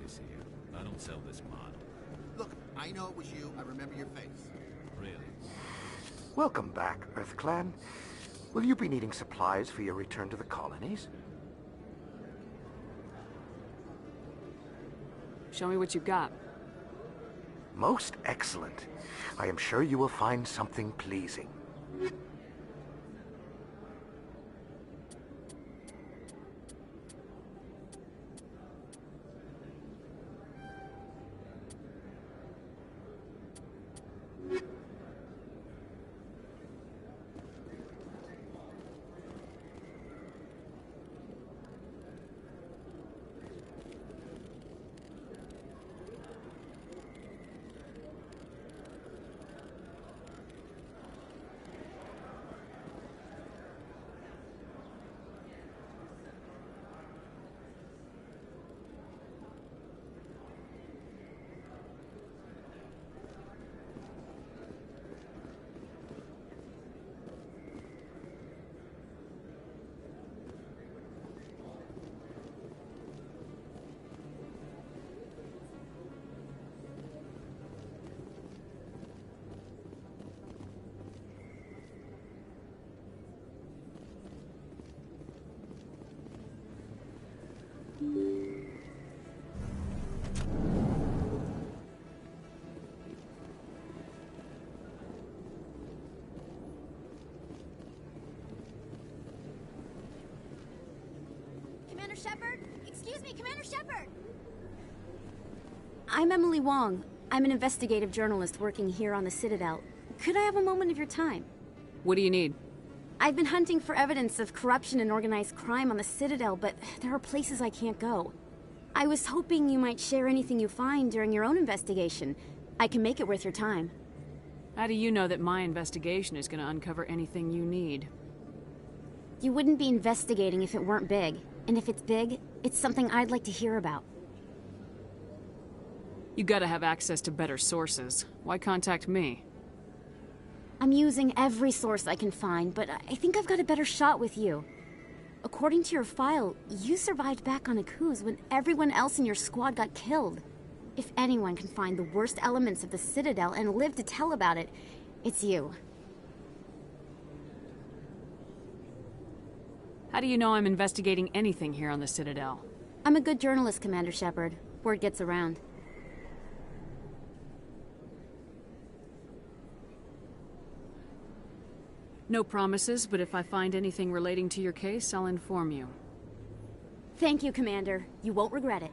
obvious here. I don't sell this model. Look, I know it was you. I remember your face. Really? Welcome back, Earth Clan. Will you be needing supplies for your return to the colonies? Show me what you've got. Most excellent. I am sure you will find something pleasing. Commander Shepard? Excuse me, Commander Shepard! I'm Emily Wong. I'm an investigative journalist working here on the Citadel. Could I have a moment of your time? What do you need? I've been hunting for evidence of corruption and organized crime on the Citadel, but there are places I can't go. I was hoping you might share anything you find during your own investigation. I can make it worth your time. How do you know that my investigation is going to uncover anything you need? You wouldn't be investigating if it weren't big. And if it's big, it's something I'd like to hear about. You gotta have access to better sources. Why contact me? I'm using every source I can find, but I think I've got a better shot with you. According to your file, you survived back on Akuz when everyone else in your squad got killed. If anyone can find the worst elements of the Citadel and live to tell about it, it's you. How do you know I'm investigating anything here on the Citadel? I'm a good journalist, Commander Shepard. Word gets around. No promises, but if I find anything relating to your case, I'll inform you. Thank you, Commander. You won't regret it.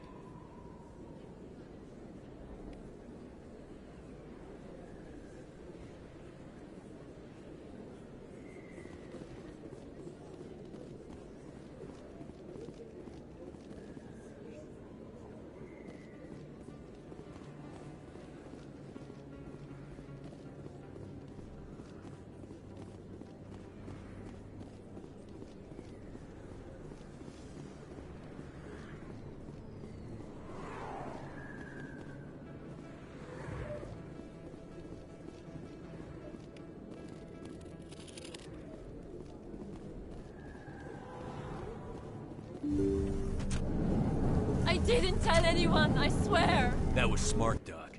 I didn't tell anyone, I swear! That was smart, Doc.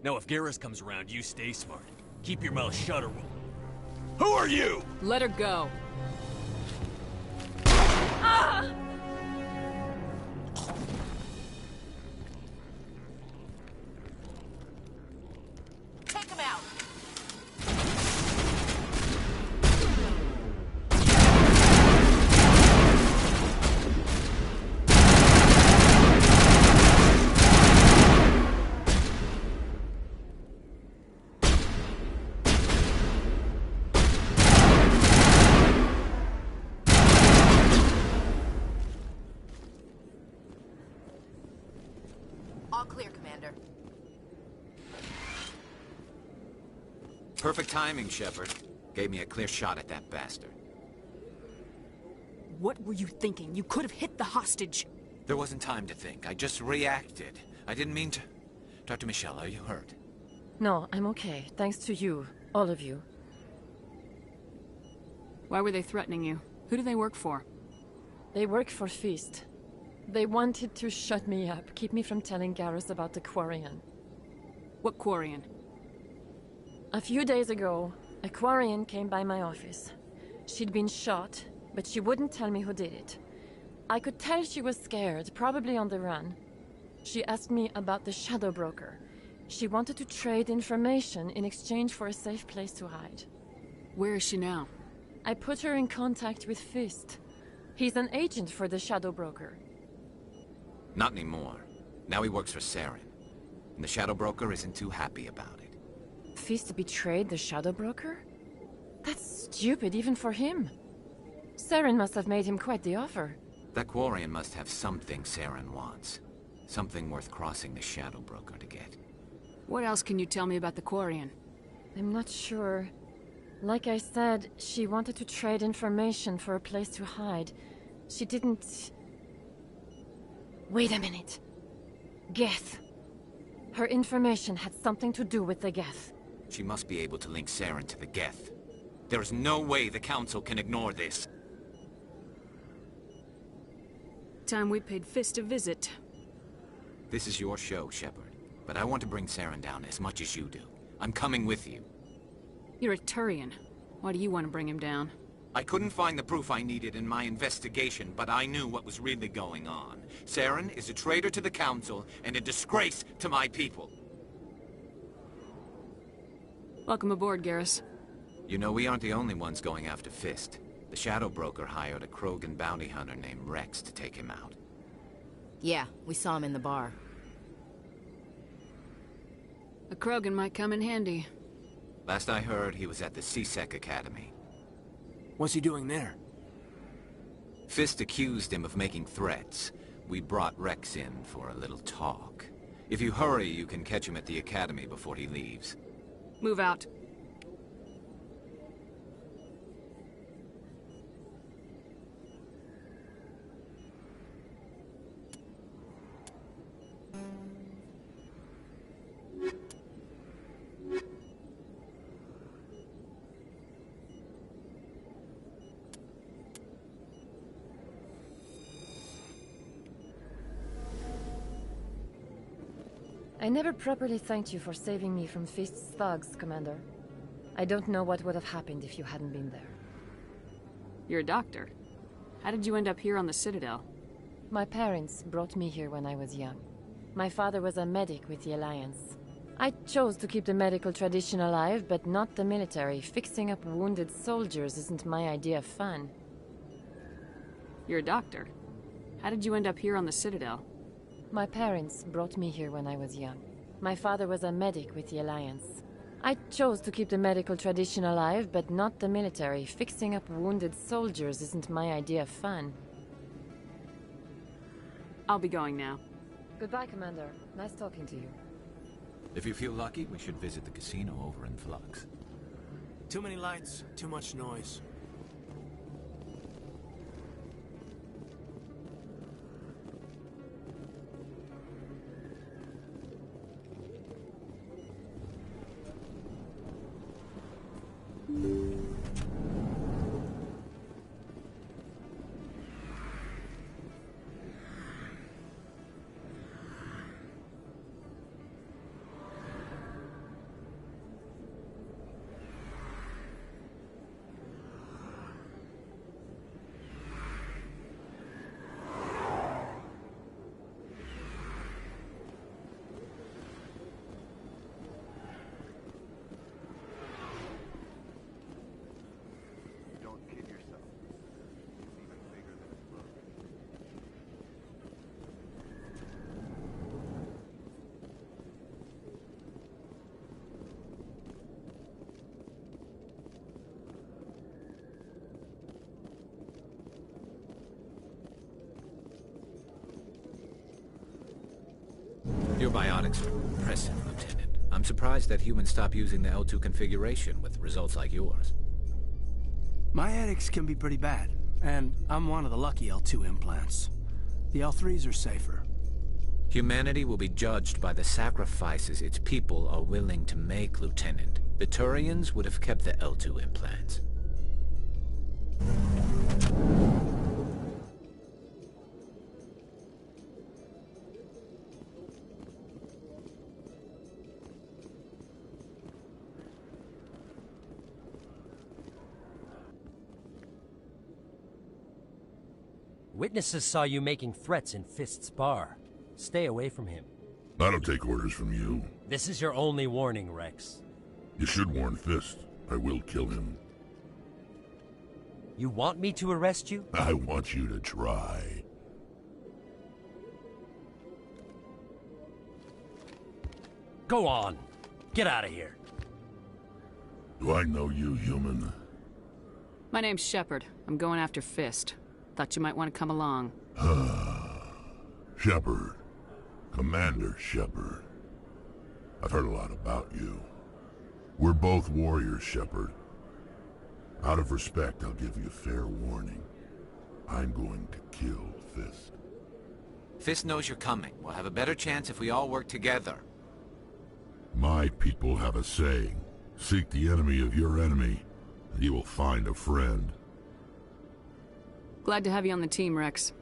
Now if Garrus comes around, you stay smart. Keep your mouth shut or we'll... Who are you? Let her go. Ah! Take him out! All clear, Commander. Perfect timing, Shepard. Gave me a clear shot at that bastard. What were you thinking? You could have hit the hostage. There wasn't time to think. I just reacted. I didn't mean to... Dr. Michelle, are you hurt? No, I'm okay. Thanks to you. All of you. Why were they threatening you? Who do they work for? They work for Feast. They wanted to shut me up, keep me from telling Garrus about the Quarian. What Quarian? A few days ago, a Quarian came by my office. She'd been shot, but she wouldn't tell me who did it. I could tell she was scared, probably on the run. She asked me about the Shadow Broker. She wanted to trade information in exchange for a safe place to hide. Where is she now? I put her in contact with Fist. He's an agent for the Shadow Broker. Not anymore. Now he works for Saren. And the Shadow Broker isn't too happy about it. Fist betrayed the Shadow Broker? That's stupid even for him. Saren must have made him quite the offer. That Quarian must have something Saren wants. Something worth crossing the Shadow Broker to get. What else can you tell me about the Quarian? I'm not sure. Like I said, she wanted to trade information for a place to hide. She didn't... Wait a minute. Geth. Her information had something to do with the Geth. She must be able to link Saren to the Geth. There is no way the Council can ignore this. Time we paid Fist a visit. This is your show, Shepard. But I want to bring Saren down as much as you do. I'm coming with you. You're a Turian. Why do you want to bring him down? I couldn't find the proof I needed in my investigation, but I knew what was really going on. Saren is a traitor to the Council and a disgrace to my people. Welcome aboard, Garrus. You know, we aren't the only ones going after Fist. The Shadow Broker hired a Krogan bounty hunter named Rex to take him out. Yeah, we saw him in the bar. A Krogan might come in handy. Last I heard, he was at the C-Sec Academy. What's he doing there? Fist accused him of making threats. We brought Rex in for a little talk. If you hurry, you can catch him at the Academy before he leaves. Move out. I never properly thanked you for saving me from Fist's thugs, Commander. I don't know what would have happened if you hadn't been there. You're a doctor. How did you end up here on the Citadel? My parents brought me here when I was young. My father was a medic with the Alliance. I chose to keep the medical tradition alive, but not the military. Fixing up wounded soldiers isn't my idea of fun. You're a doctor. How did you end up here on the Citadel? My parents brought me here when I was young. My father was a medic with the Alliance. I chose to keep the medical tradition alive, but not the military. Fixing up wounded soldiers isn't my idea of fun. I'll be going now. Goodbye, Commander. Nice talking to you. If you feel lucky, we should visit the casino over in Flux. Too many lights, too much noise. Your biotics are impressive, Lieutenant. I'm surprised that humans stop using the L2 configuration with results like yours. My ethics can be pretty bad, and I'm one of the lucky L2 implants. The L3s are safer. Humanity will be judged by the sacrifices its people are willing to make, Lieutenant. The Turians would have kept the L2 implants. Witnesses saw you making threats in Fist's bar. Stay away from him. I don't take orders from you. This is your only warning, Rex. You should warn Fist. I will kill him. You want me to arrest you? I want you to try. Go on. Get out of here. Do I know you, human? My name's Shepard. I'm going after Fist. Thought you might want to come along. Shepard. Commander Shepard. I've heard a lot about you. We're both warriors, Shepard. Out of respect, I'll give you fair warning. I'm going to kill Fist. Fist knows you're coming. We'll have a better chance if we all work together. My people have a saying. Seek the enemy of your enemy, and you will find a friend. Glad to have you on the team, Rex.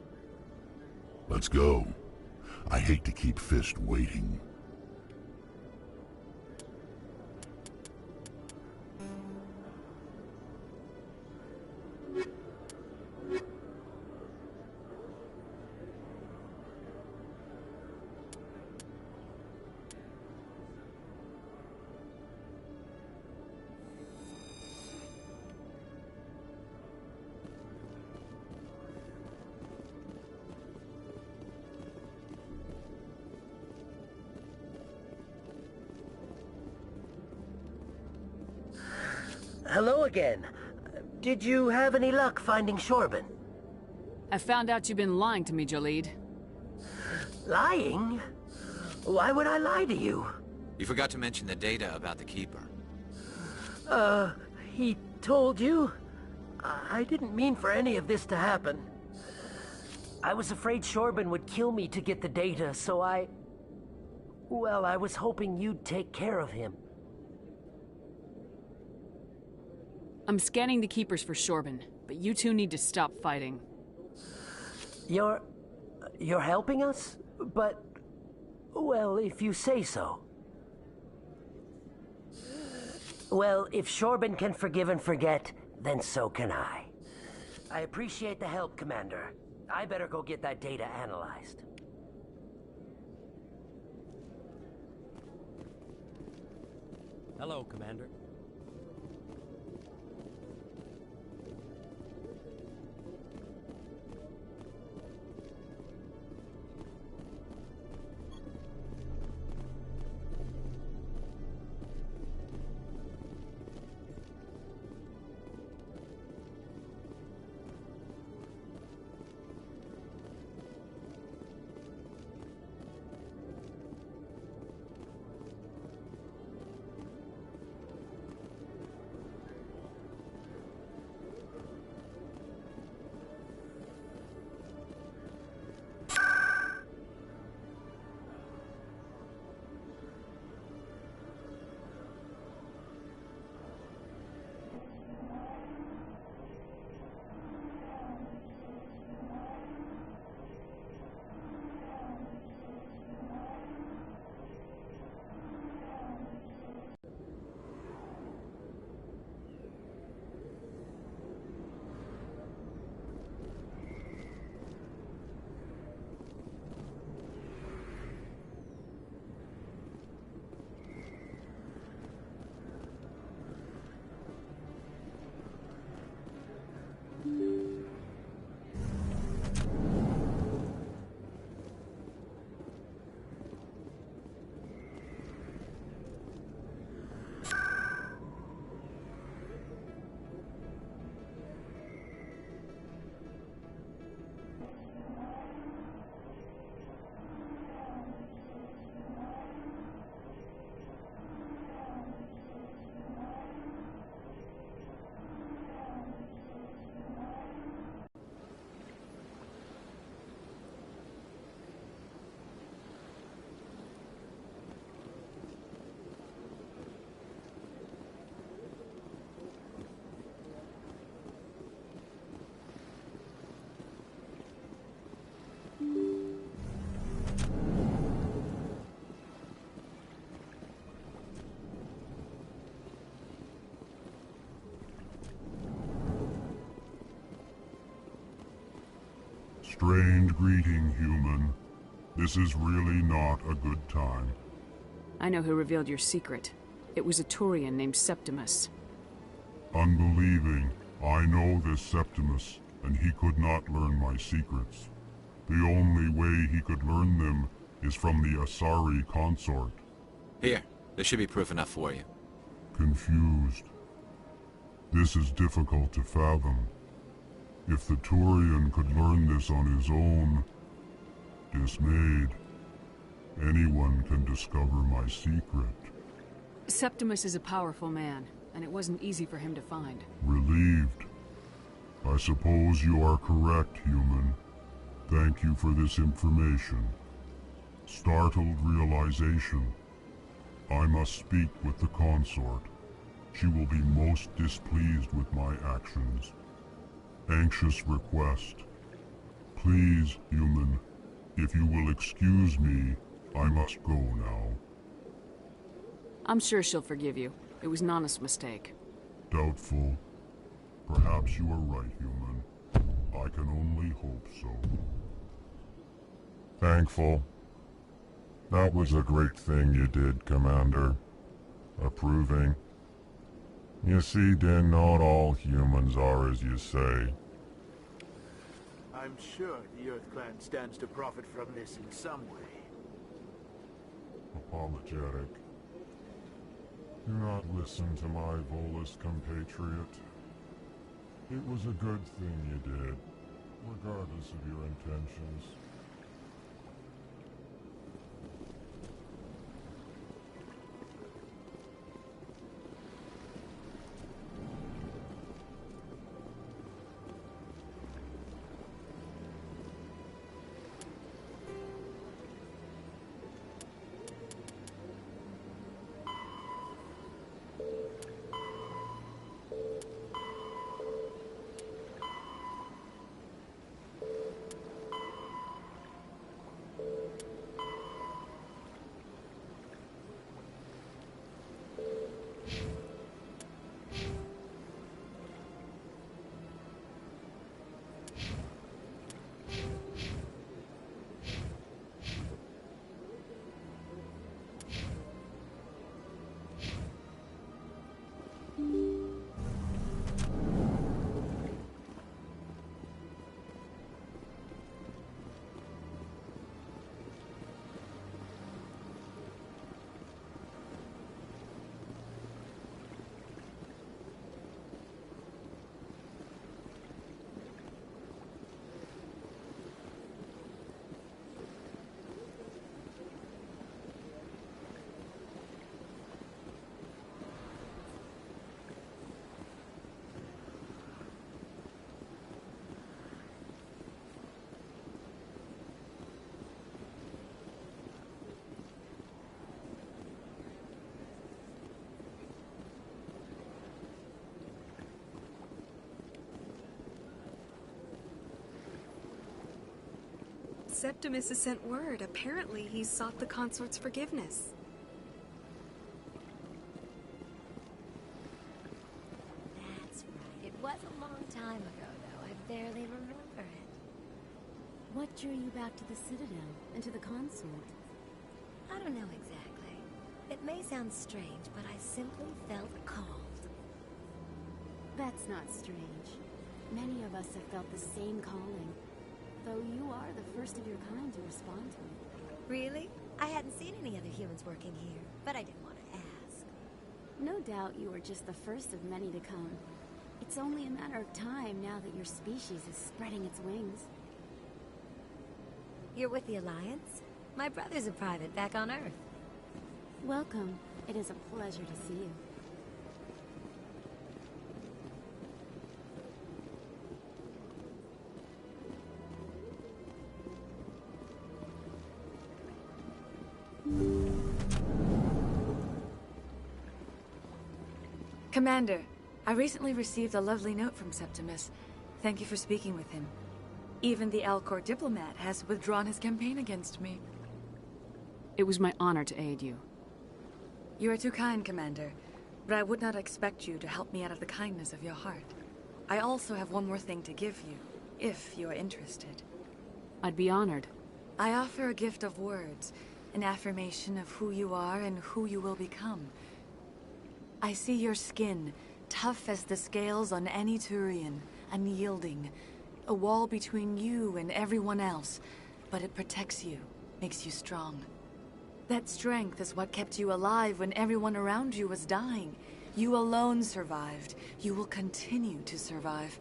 Let's go. I hate to keep Fist waiting. Hello again. Did you have any luck finding Shorben? I found out you've been lying to me, Jolene. Lying? Why would I lie to you? You forgot to mention the data about the Keeper. He told you? I didn't mean for any of this to happen. I was afraid Shorben would kill me to get the data, so well, I was hoping you'd take care of him. I'm scanning the Keepers for Shorben, but you two need to stop fighting. You're helping us? But, well, if you say so. Well, if Shorben can forgive and forget, then so can I. I appreciate the help, Commander. I better go get that data analyzed. Hello, Commander. Strange greeting, human. This is really not a good time. I know who revealed your secret. It was a Turian named Septimus. Unbelieving, I know this Septimus, and he could not learn my secrets. The only way he could learn them is from the Asari consort. Here, this should be proof enough for you. Confused. This is difficult to fathom. If the Turian could learn this on his own, dismayed, anyone can discover my secret. Septimus is a powerful man, and it wasn't easy for him to find. Relieved. I suppose you are correct, human. Thank you for this information. Startled realization. I must speak with the consort. She will be most displeased with my actions. Anxious request. Please, human, if you will excuse me, I must go now. I'm sure she'll forgive you. It was an honest mistake. Doubtful. Perhaps you are right, human. I can only hope so. Thankful. That was a great thing you did, Commander. Approving. You see, Din, not all humans are as you say. I'm sure the Earth Clan stands to profit from this in some way. Apologetic. Do not listen to my Volus compatriot. It was a good thing you did, regardless of your intentions. Septimus has sent word. Apparently, he sought the consort's forgiveness. That's right. It was a long time ago, though. I barely remember it. What drew you back to the Citadel and to the consort? I don't know exactly. It may sound strange, but I simply felt called. That's not strange. Many of us have felt the same calling. Though you are the first of your kind to respond to it. Really? I hadn't seen any other humans working here, but I didn't want to ask. No doubt you are just the first of many to come. It's only a matter of time now that your species is spreading its wings. You're with the Alliance? My brother's a private back on Earth. Welcome. It is a pleasure to see you. Commander, I recently received a lovely note from Septimus. Thank you for speaking with him. Even the Alcor diplomat has withdrawn his campaign against me. It was my honor to aid you. You are too kind, Commander, but I would not expect you to help me out of the kindness of your heart. I also have one more thing to give you, if you are interested. I'd be honored. I offer a gift of words, an affirmation of who you are and who you will become. I see your skin, tough as the scales on any Turian, unyielding, a wall between you and everyone else, but it protects you, makes you strong. That strength is what kept you alive when everyone around you was dying. You alone survived. You will continue to survive.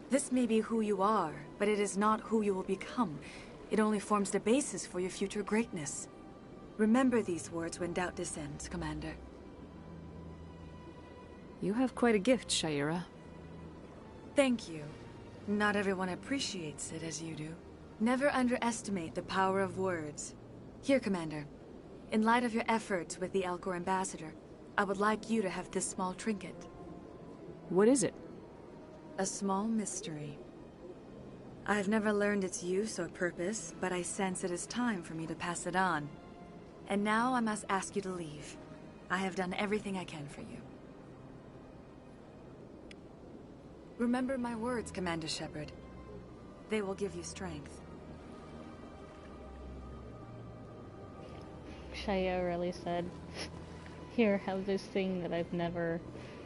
This may be who you are, but it is not who you will become. It only forms the basis for your future greatness. Remember these words when doubt descends, Commander. You have quite a gift, Shayera. Thank you. Not everyone appreciates it as you do. Never underestimate the power of words. Here, Commander. In light of your efforts with the Alcor ambassador, I would like you to have this small trinket. What is it? A small mystery. I have never learned its use or purpose, but I sense it is time for me to pass it on. And now I must ask you to leave. I have done everything I can for you. Remember my words, Commander Shepard. They will give you strength. Shaya really said, here, have this thing that I've never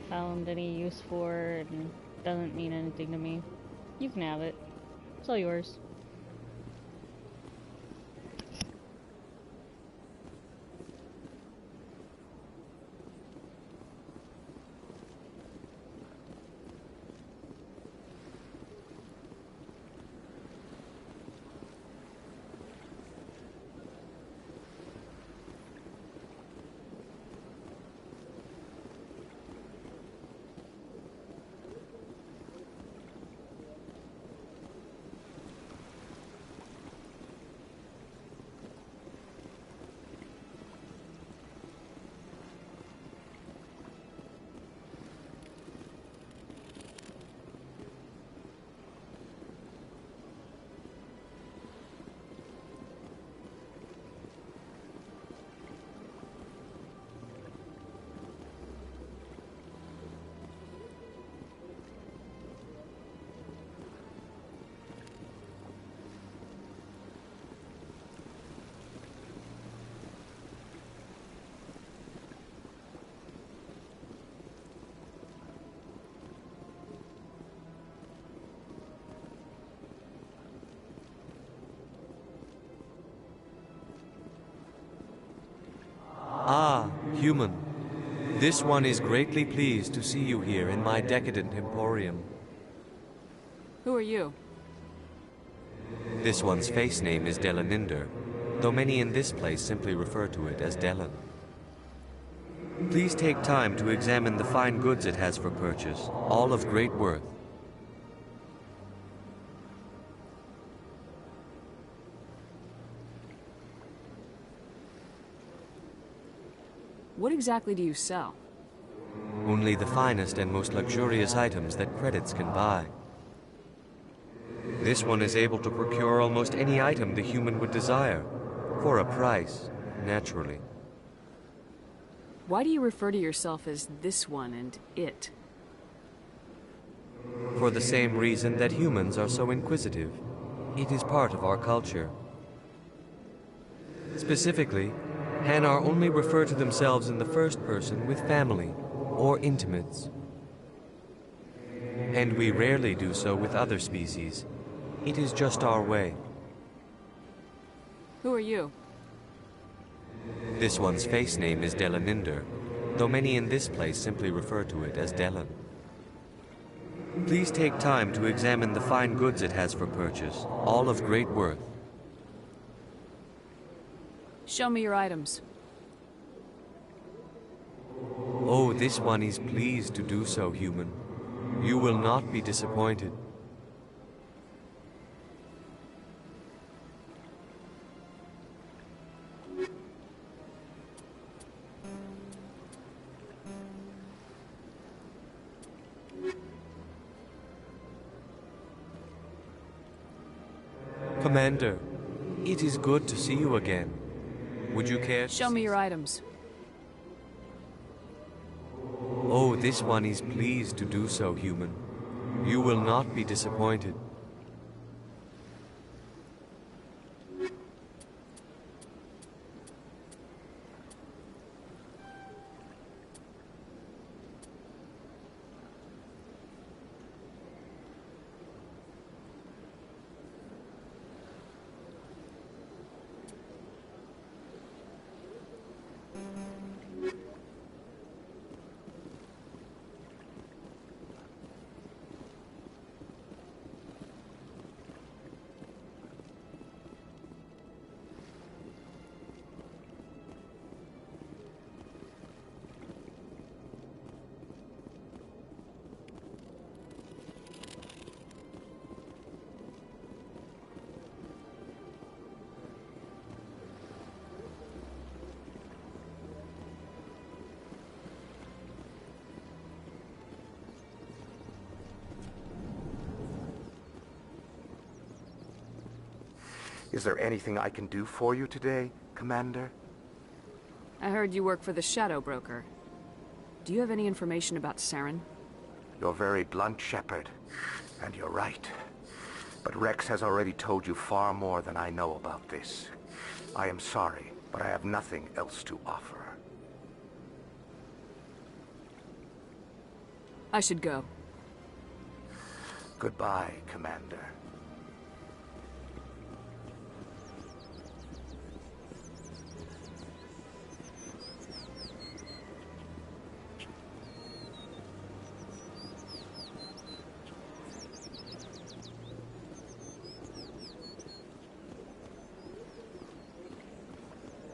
found any use for and doesn't mean anything to me. You can have it. It's all yours. Ah, human. This one is greatly pleased to see you here in my decadent emporium. Who are you? This one's face name is Delaninder, though many in this place simply refer to it as Delan. Please take time to examine the fine goods it has for purchase, all of great worth. What exactly do you sell? Only the finest and most luxurious items that credits can buy. This one is able to procure almost any item the human would desire, for a price, naturally. Why do you refer to yourself as this one and it? For the same reason that humans are so inquisitive. It is part of our culture. Specifically, Hanar only refer to themselves in the first person with family or intimates. And we rarely do so with other species. It is just our way. Who are you? This one's face name is Delaninder, though many in this place simply refer to it as Delan. Please take time to examine the fine goods it has for purchase, all of great worth. Show me your items. Oh, this one is pleased to do so, human. You will not be disappointed. Commander, it is good to see you again. Would you care to Show me your items. Oh, this one is pleased to do so, human. You will not be disappointed. Is there anything I can do for you today, Commander? I heard you work for the Shadow Broker. Do you have any information about Saren? You're very blunt, Shepard. And you're right. But Rex has already told you far more than I know about this. I am sorry, but I have nothing else to offer. I should go. Goodbye, Commander.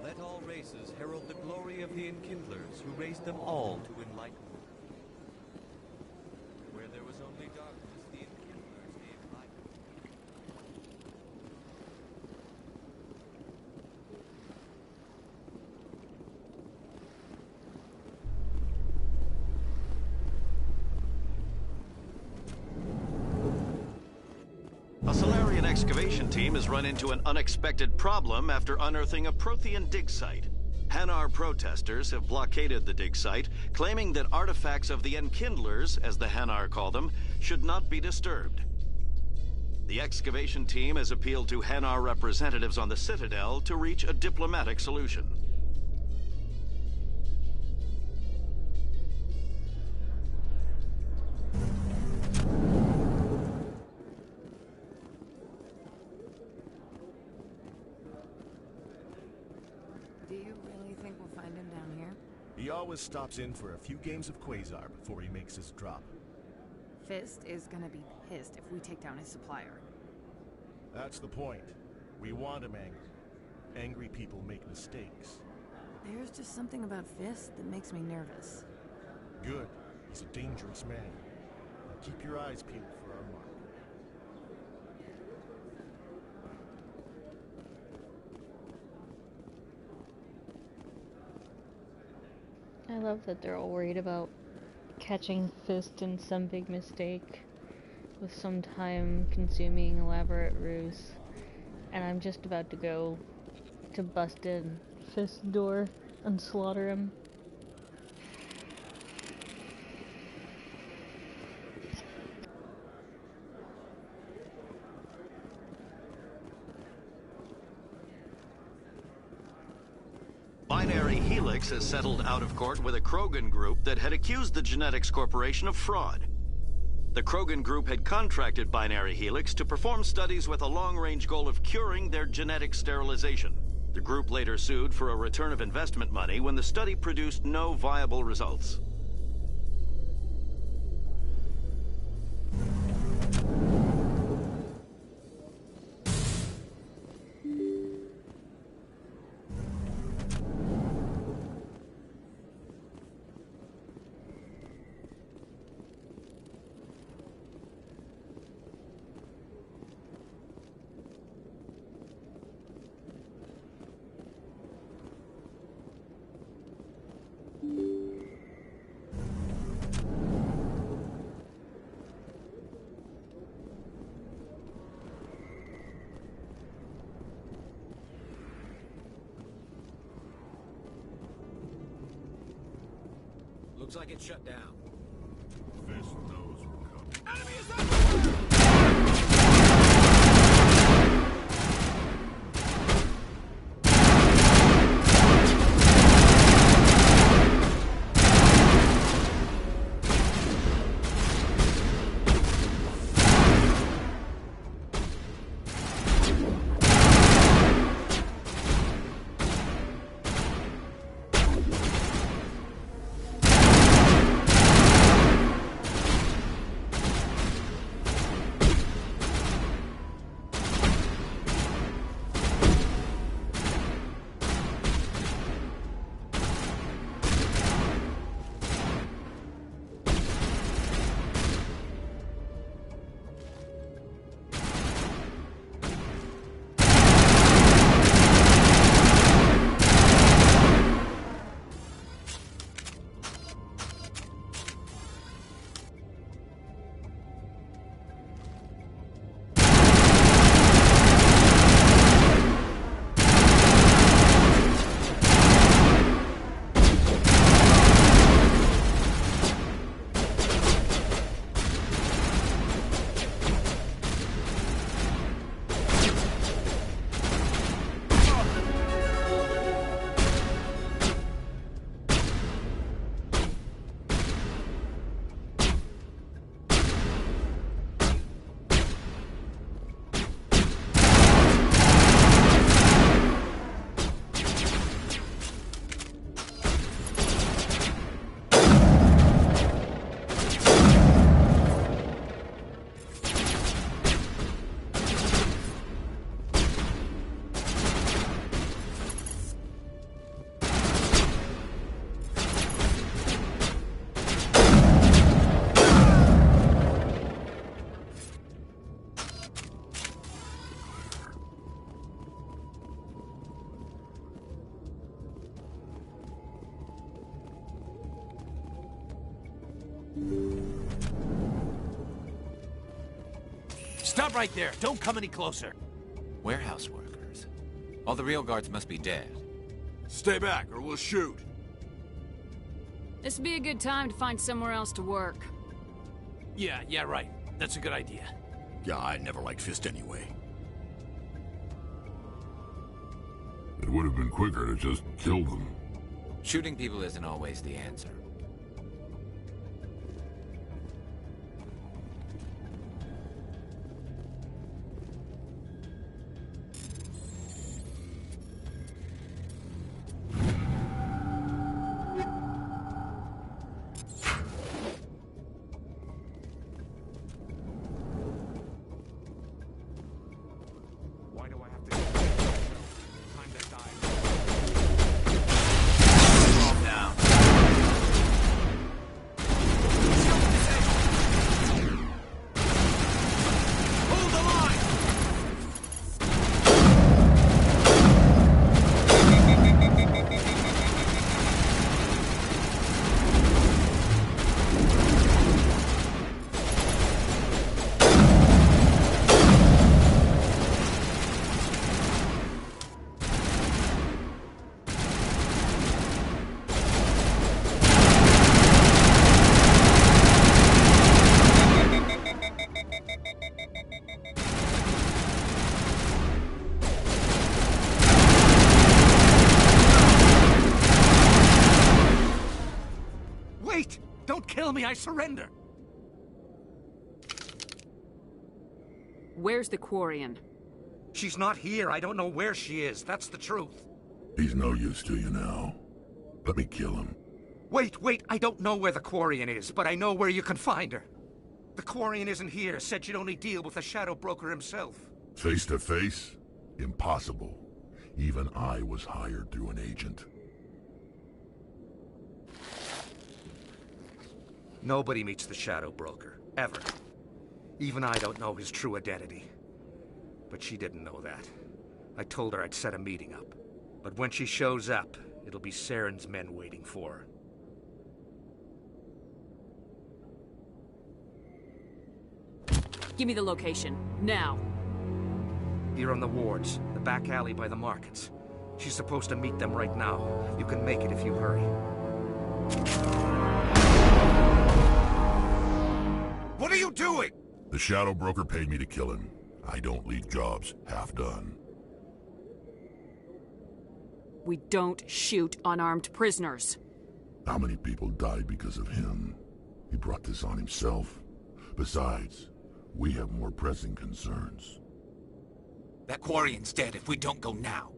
Let all races herald the glory of the Enkindlers who raised them all to enlightenment. Where there was only darkness, the Enkindlers gave light. A Solarian excavation team has run into an unexpected problem after unearthing a Prothean dig site. Hanar protesters have blockaded the dig site, claiming that artifacts of the Enkindlers, as the Hanar call them, should not be disturbed. The excavation team has appealed to Hanar representatives on the Citadel to reach a diplomatic solution. Do you really think we'll find him down here? He always stops in for a few games of Quasar before he makes his drop. Fist is gonna be pissed if we take down his supplier. That's the point. We want him angry. Angry people make mistakes. There's just something about Fist that makes me nervous. Good. He's a dangerous man. Now keep your eyes peeled for our mark. I love that they're all worried about catching Fist in some big mistake with some time-consuming elaborate ruse. And I'm just about to go to bust in Fist's door and slaughter him. Binary Helix has settled out of court with a Krogan group that had accused the Genetics Corporation of fraud. The Krogan group had contracted Binary Helix to perform studies with a long-range goal of curing their genetic sterilization. The group later sued for a return of investment money when the study produced no viable results. Looks like it's shut down. Fist knows we're coming. Enemy is up! Stop right there. Don't come any closer. Warehouse workers. All the real guards must be dead. Stay back, or we'll shoot. This would be a good time to find somewhere else to work. Yeah, right. That's a good idea. Yeah, I never liked Fist anyway. It would have been quicker to just kill them. Shooting people isn't always the answer. Wait! Don't kill me, I surrender! Where's the Quarian? She's not here. I don't know where she is. That's the truth. He's no use to you now. Let me kill him. Wait, I don't know where the Quarian is, but I know where you can find her. The Quarian isn't here. Said she'd only deal with the Shadow Broker himself. Face to face? Impossible. Even I was hired through an agent. Nobody meets the Shadow Broker, ever. Even I don't know his true identity. But she didn't know that. I told her I'd set a meeting up. But when she shows up, it'll be Saren's men waiting for her. Give me the location, now. Here on the wards, the back alley by the markets. She's supposed to meet them right now. You can make it if you hurry. What are you doing? The Shadow Broker paid me to kill him. I don't leave jobs half done. We don't shoot unarmed prisoners. How many people died because of him? He brought this on himself. Besides, we have more pressing concerns. That Quarian's dead if we don't go now.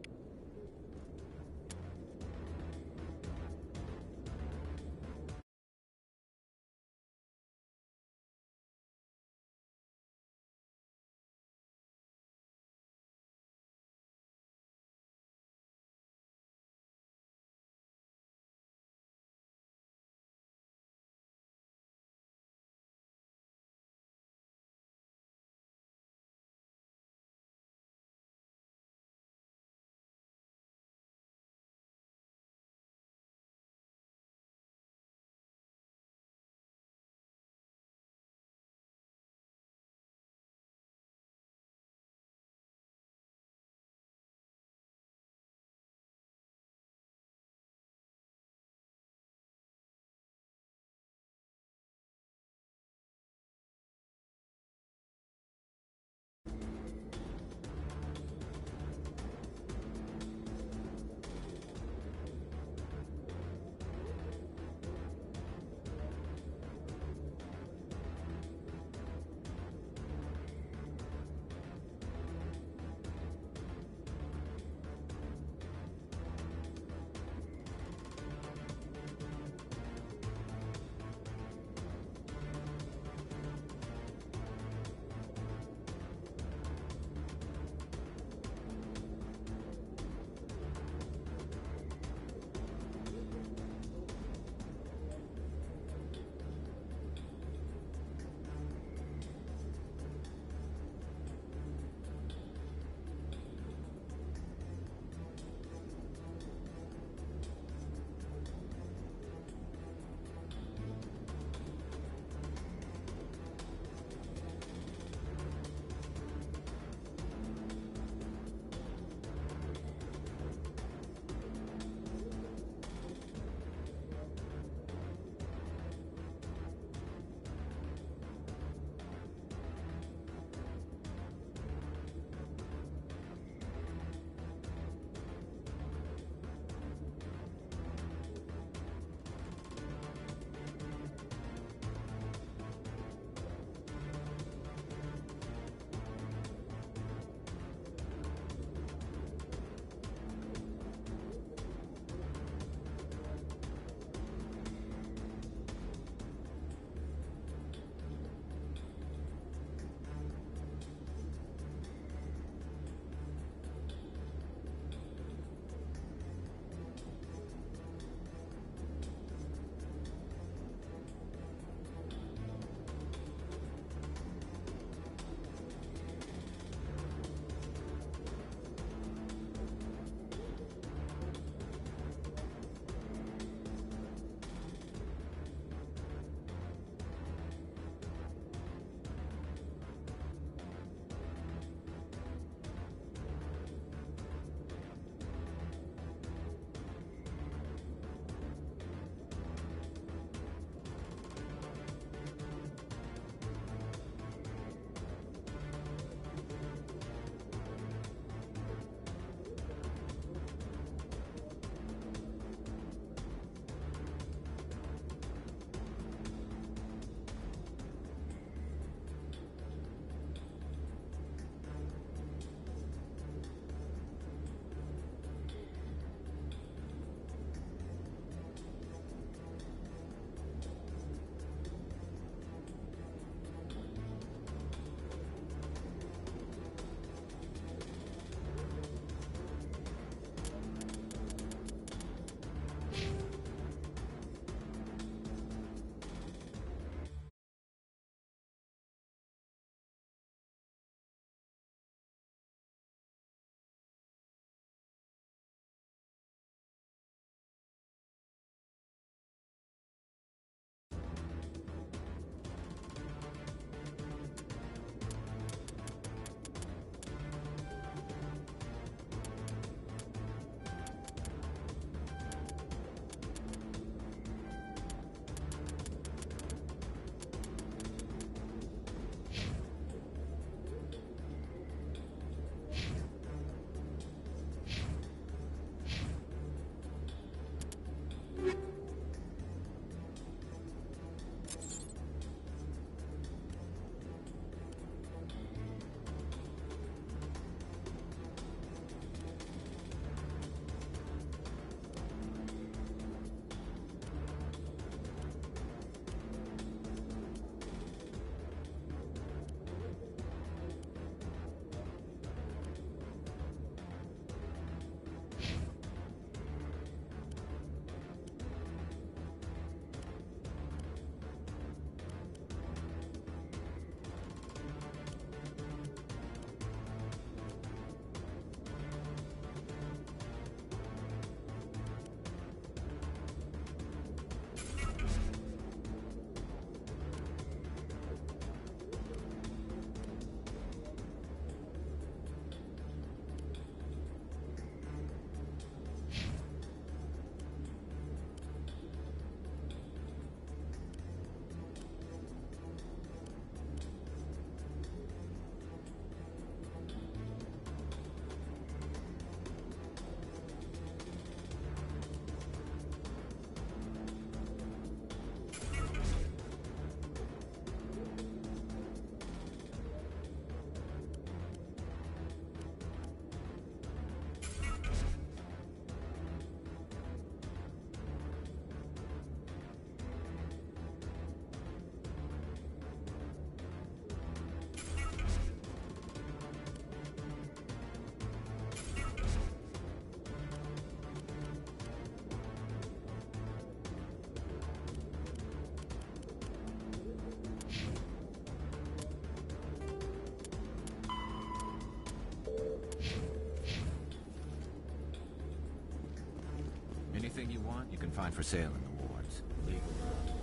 anything you want, you can find for sale in the wards, legal or otherwise.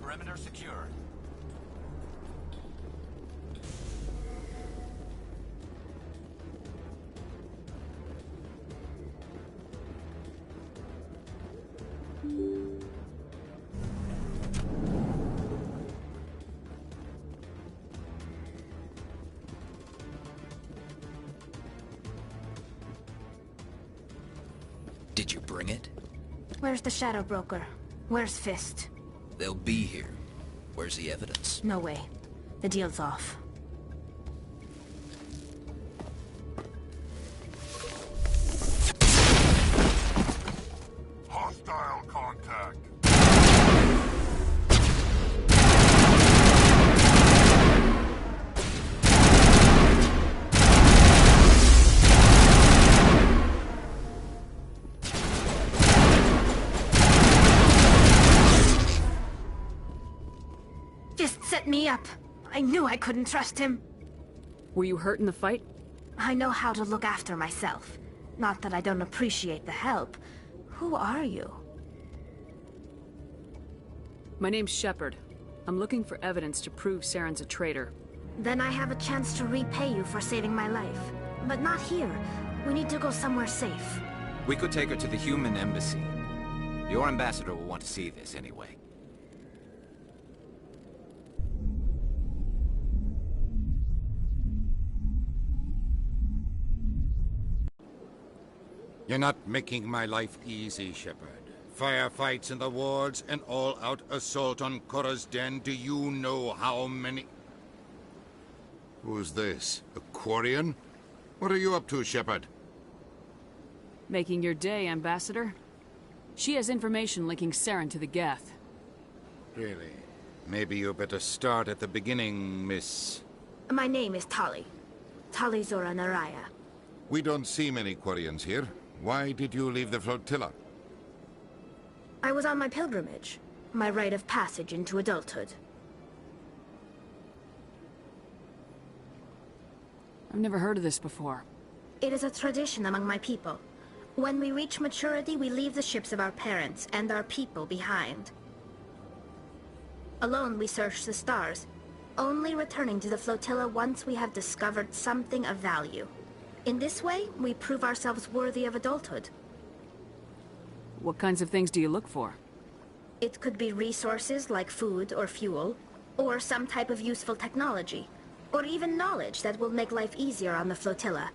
Perimeter secure. Did you bring it? Where's the Shadow Broker? Where's Fist? They'll be here. Where's the evidence? No way. The deal's off. Hostile contact. Fist set me up. I knew I couldn't trust him. Were you hurt in the fight? I know how to look after myself. Not that I don't appreciate the help. Who are you? My name's Shepard. I'm looking for evidence to prove Saren's a traitor. Then I have a chance to repay you for saving my life. But not here. We need to go somewhere safe. We could take her to the human embassy. Your ambassador will want to see this anyway. You're not making my life easy, Shepard. Firefights in the wards, an all-out assault on Korra's den. Do you know how many... Who's this? A Quarian? What are you up to, Shepard? Making your day, Ambassador. She has information linking Saren to the Geth. Really? Maybe you better start at the beginning, Miss... My name is Tali. Tali Zora Naraya. We don't see many Quarians here. Why did you leave the flotilla? I was on my pilgrimage. My rite of passage into adulthood. I've never heard of this before. It is a tradition among my people. When we reach maturity, we leave the ships of our parents and our people behind. Alone, we search the stars, only returning to the flotilla once we have discovered something of value. In this way, we prove ourselves worthy of adulthood. What kinds of things do you look for? It could be resources like food or fuel, or some type of useful technology, or even knowledge that will make life easier on the flotilla.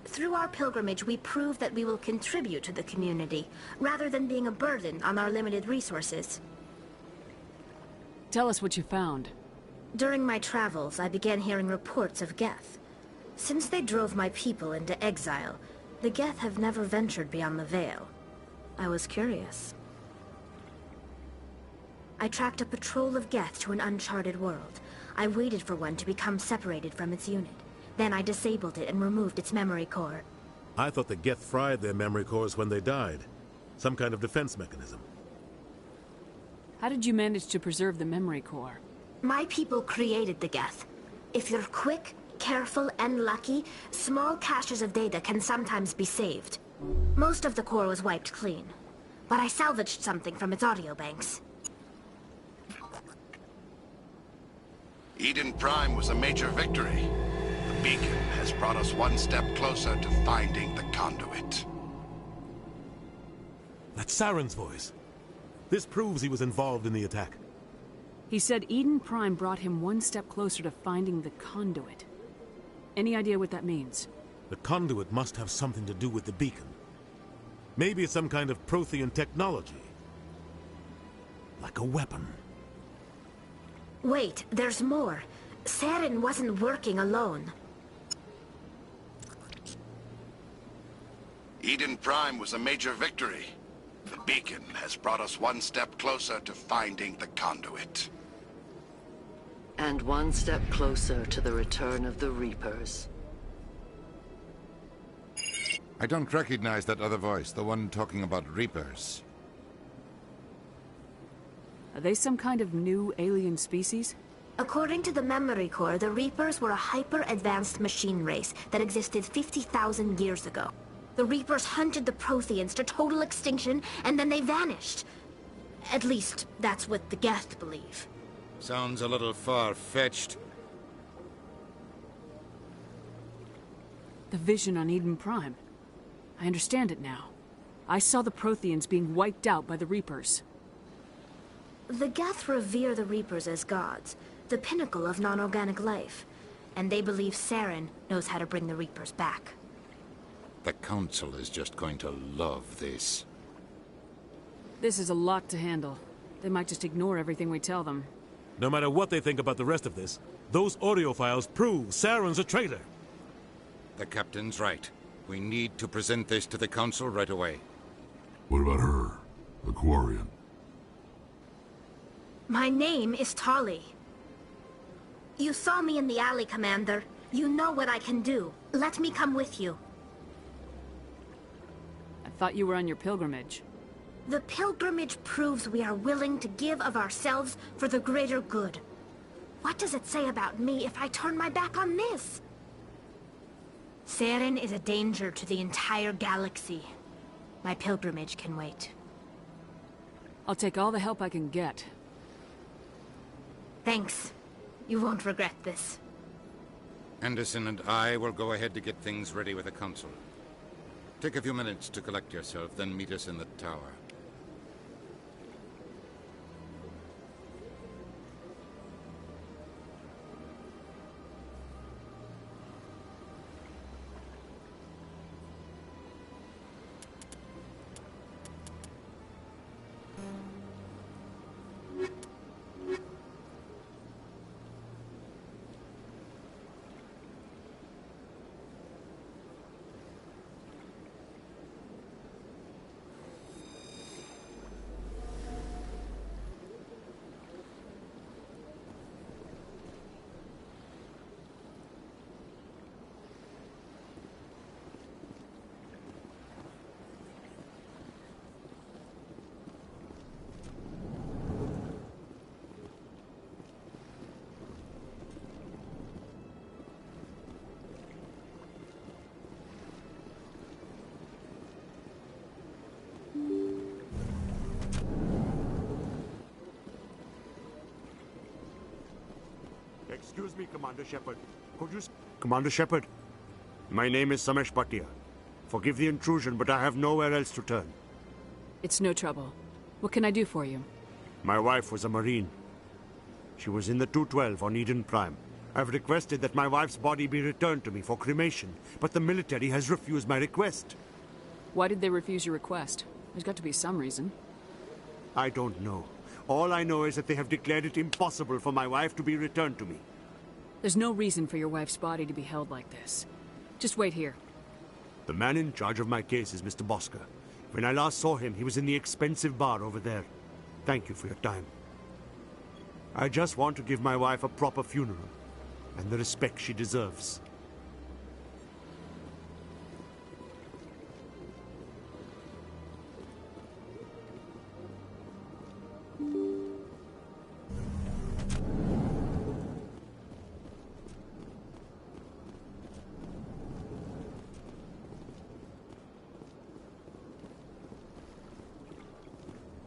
Through our pilgrimage, we prove that we will contribute to the community, rather than being a burden on our limited resources. Tell us what you found. During my travels, I began hearing reports of Geth. Since they drove my people into exile, the Geth have never ventured beyond the Veil. I was curious. I tracked a patrol of Geth to an uncharted world. I waited for one to become separated from its unit. Then I disabled it and removed its memory core. I thought the Geth fried their memory cores when they died. Some kind of defense mechanism. How did you manage to preserve the memory core? My people created the Geth. If you're quick, careful, and lucky, small caches of data can sometimes be saved. Most of the core was wiped clean, but I salvaged something from its audio banks. Eden Prime was a major victory. The beacon has brought us one step closer to finding the conduit. That's Saren's voice. This proves he was involved in the attack. He said Eden Prime brought him one step closer to finding the conduit. Any idea what that means? The conduit must have something to do with the beacon. Maybe it's some kind of Prothean technology. Like a weapon. Wait, there's more. Saren wasn't working alone. Eden Prime was a major victory. The beacon has brought us one step closer to finding the conduit. And one step closer to the return of the Reapers. I don't recognize that other voice, the one talking about Reapers. Are they some kind of new alien species? According to the memory core, the Reapers were a hyper-advanced machine race that existed 50,000 years ago. The Reapers hunted the Protheans to total extinction, and then they vanished. At least, that's what the Geth believe. Sounds a little far-fetched. The vision on Eden Prime. I understand it now. I saw the Protheans being wiped out by the Reapers. The Geth revere the Reapers as gods, the pinnacle of non-organic life. And they believe Saren knows how to bring the Reapers back. The Council is just going to love this. This is a lot to handle. They might just ignore everything we tell them. No matter what they think about the rest of this, those audio files prove Saren's a traitor. The Captain's right. We need to present this to the Council right away. What about her? The Quarian? My name is Tali. You saw me in the alley, Commander. You know what I can do. Let me come with you. I thought you were on your pilgrimage. The pilgrimage proves we are willing to give of ourselves for the greater good. What does it say about me if I turn my back on this? Saren is a danger to the entire galaxy. My pilgrimage can wait. I'll take all the help I can get. Thanks. You won't regret this. Anderson and I will go ahead to get things ready with the Council. Take a few minutes to collect yourself, then meet us in the tower. Excuse me, Commander Shepard. Could you... Commander Shepard, my name is Samesh Bhatia. Forgive the intrusion, but I have nowhere else to turn. It's no trouble. What can I do for you? My wife was a Marine. She was in the 212 on Eden Prime. I've requested that my wife's body be returned to me for cremation, but the military has refused my request. Why did they refuse your request? There's got to be some reason. I don't know. All I know is that they have declared it impossible for my wife to be returned to me. There's no reason for your wife's body to be held like this. Just wait here. The man in charge of my case is Mr. Bosker. When I last saw him, he was in the expensive bar over there. Thank you for your time. I just want to give my wife a proper funeral, and the respect she deserves.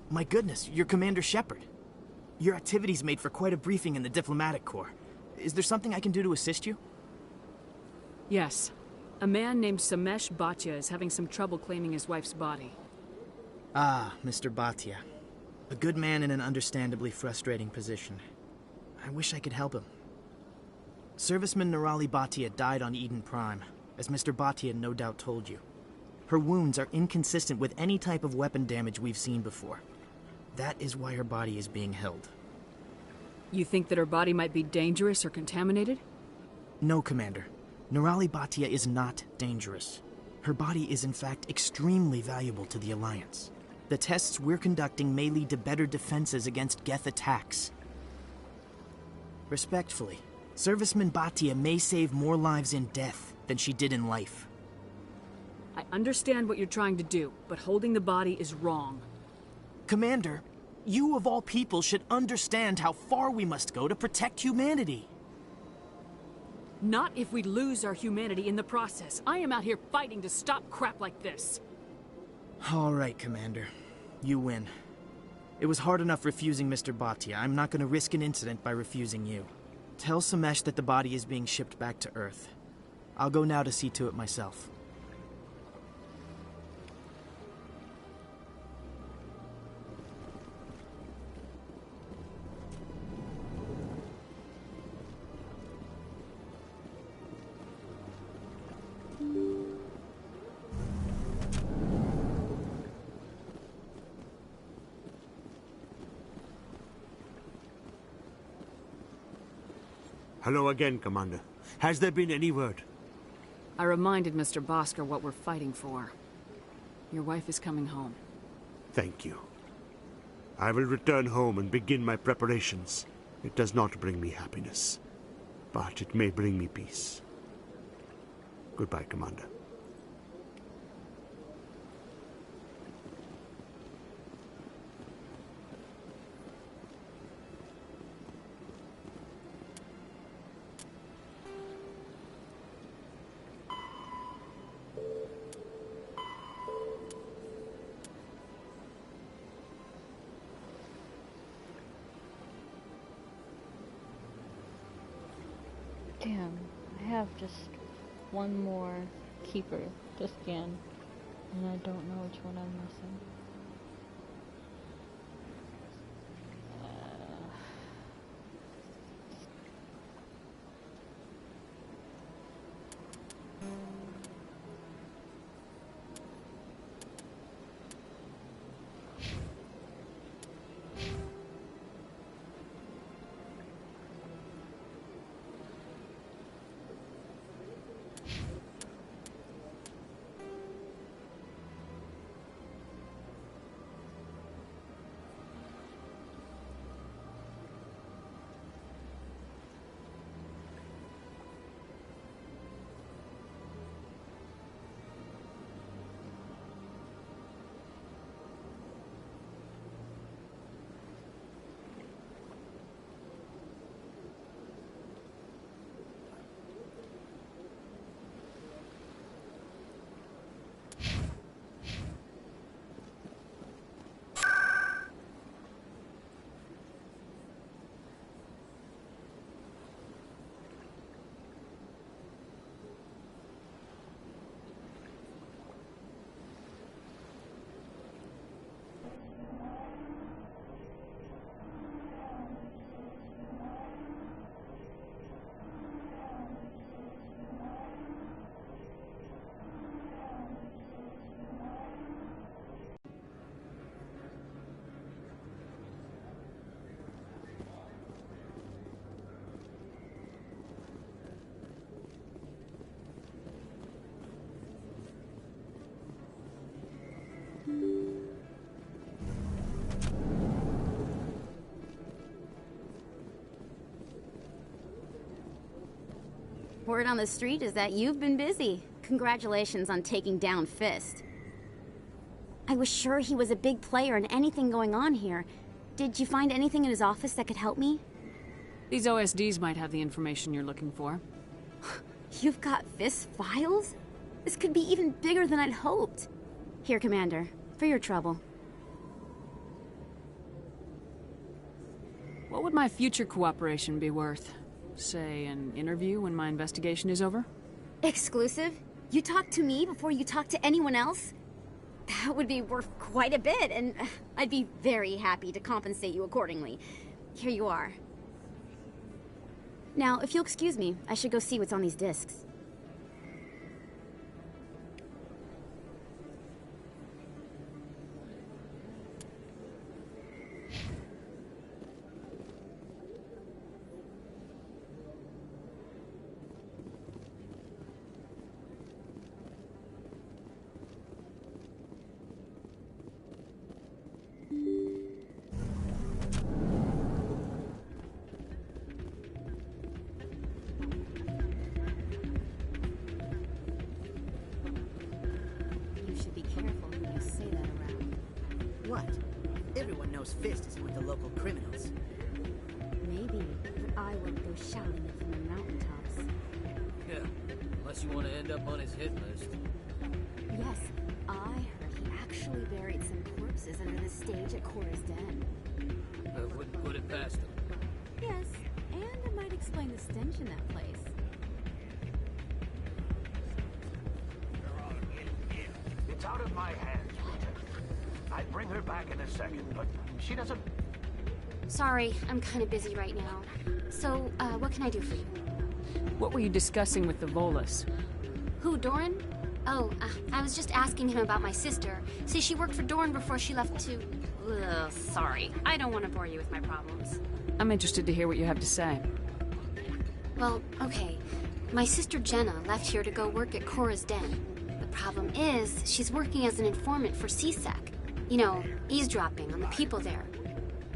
My goodness, you're Commander Shepard. Your activities made for quite a briefing in the Diplomatic Corps. Is there something I can do to assist you? Yes. A man named Samesh Bhatia is having some trouble claiming his wife's body. Ah, Mr. Bhatia. A good man in an understandably frustrating position. I wish I could help him. Serviceman Nirali Bhatia died on Eden Prime, as Mr. Bhatia no doubt told you. Her wounds are inconsistent with any type of weapon damage we've seen before. That is why her body is being held. You think that her body might be dangerous or contaminated? No, Commander. Nirali Bhatia is not dangerous. Her body is in fact extremely valuable to the Alliance. The tests we're conducting may lead to better defenses against Geth attacks. Respectfully, Serviceman Bhatia may save more lives in death than she did in life. I understand what you're trying to do, but holding the body is wrong. Commander, you of all people should understand how far we must go to protect humanity. Not if we lose our humanity in the process. I am out here fighting to stop crap like this. All right, Commander. You win. It was hard enough refusing Mr. Bhatia. I'm not going to risk an incident by refusing you. Tell Samesh that the body is being shipped back to Earth. I'll go now to see to it myself. Hello again, Commander. Has there been any word? I reminded Mr. Bosker what we're fighting for. Your wife is coming home. Thank you. I will return home and begin my preparations. It does not bring me happiness, but it may bring me peace. Goodbye, Commander. Damn, I have just one more keeper to scan, and I don't know which one I'm missing. Word on the street is that you've been busy. Congratulations on taking down Fist. I was sure he was a big player in anything going on here. Did you find anything in his office that could help me? These OSDs might have the information you're looking for. You've got Fist's files? This could be even bigger than I'd hoped. Here, Commander, for your trouble. What would my future cooperation be worth? Say, an interview when my investigation is over? Exclusive? You talk to me before you talk to anyone else? That would be worth quite a bit, and I'd be very happy to compensate you accordingly. Here you are. Now, if you'll excuse me, I should go see what's on these discs. Fist isn't with the local criminals. Maybe, but I won't go shouting it from the mountaintops. Yeah, unless you want to end up on his hit list. Yes, I heard he actually buried some corpses under the stage at Cora's Den. I wouldn't put it past him. Yes, and it might explain the stench in that place. It's out of my hands, Rita. I'd bring her back in a second, but she doesn't... Sorry, I'm kind of busy right now. So, what can I do for you? What were you discussing with the Volus? Who, Doran? Oh, I was just asking him about my sister. See, she worked for Doran before she left to... Ugh, sorry. I don't want to bore you with my problems. I'm interested to hear what you have to say. Well, okay. My sister Jenna left here to go work at Cora's Den. The problem is, she's working as an informant for CSEC. You know, eavesdropping on the people there.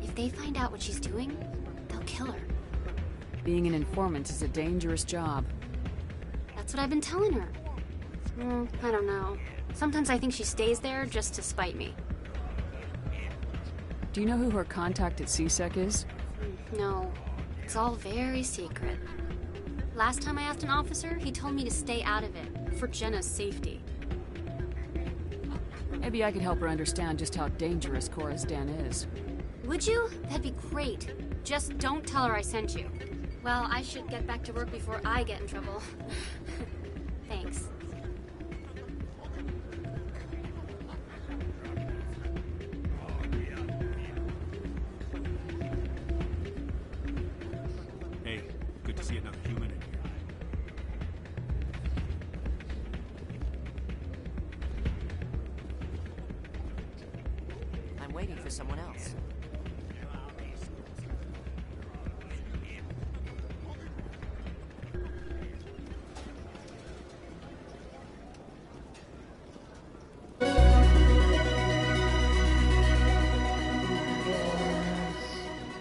If they find out what she's doing, they'll kill her. Being an informant is a dangerous job. That's what I've been telling her. I don't know. Sometimes I think she stays there just to spite me. Do you know who her contact at CSEC is? No. It's all very secret. Last time I asked an officer, he told me to stay out of it, for Jenna's safety. Maybe I could help her understand just how dangerous Cora's Den is. Would you? That'd be great. Just don't tell her I sent you. Well, I should get back to work before I get in trouble. Thanks. Hey, good to see another human in here. I'm waiting for someone else.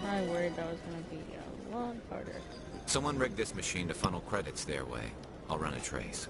I worried that was gonna be a lot harder. Someone rigged this machine to funnel credits their way. I'll run a trace.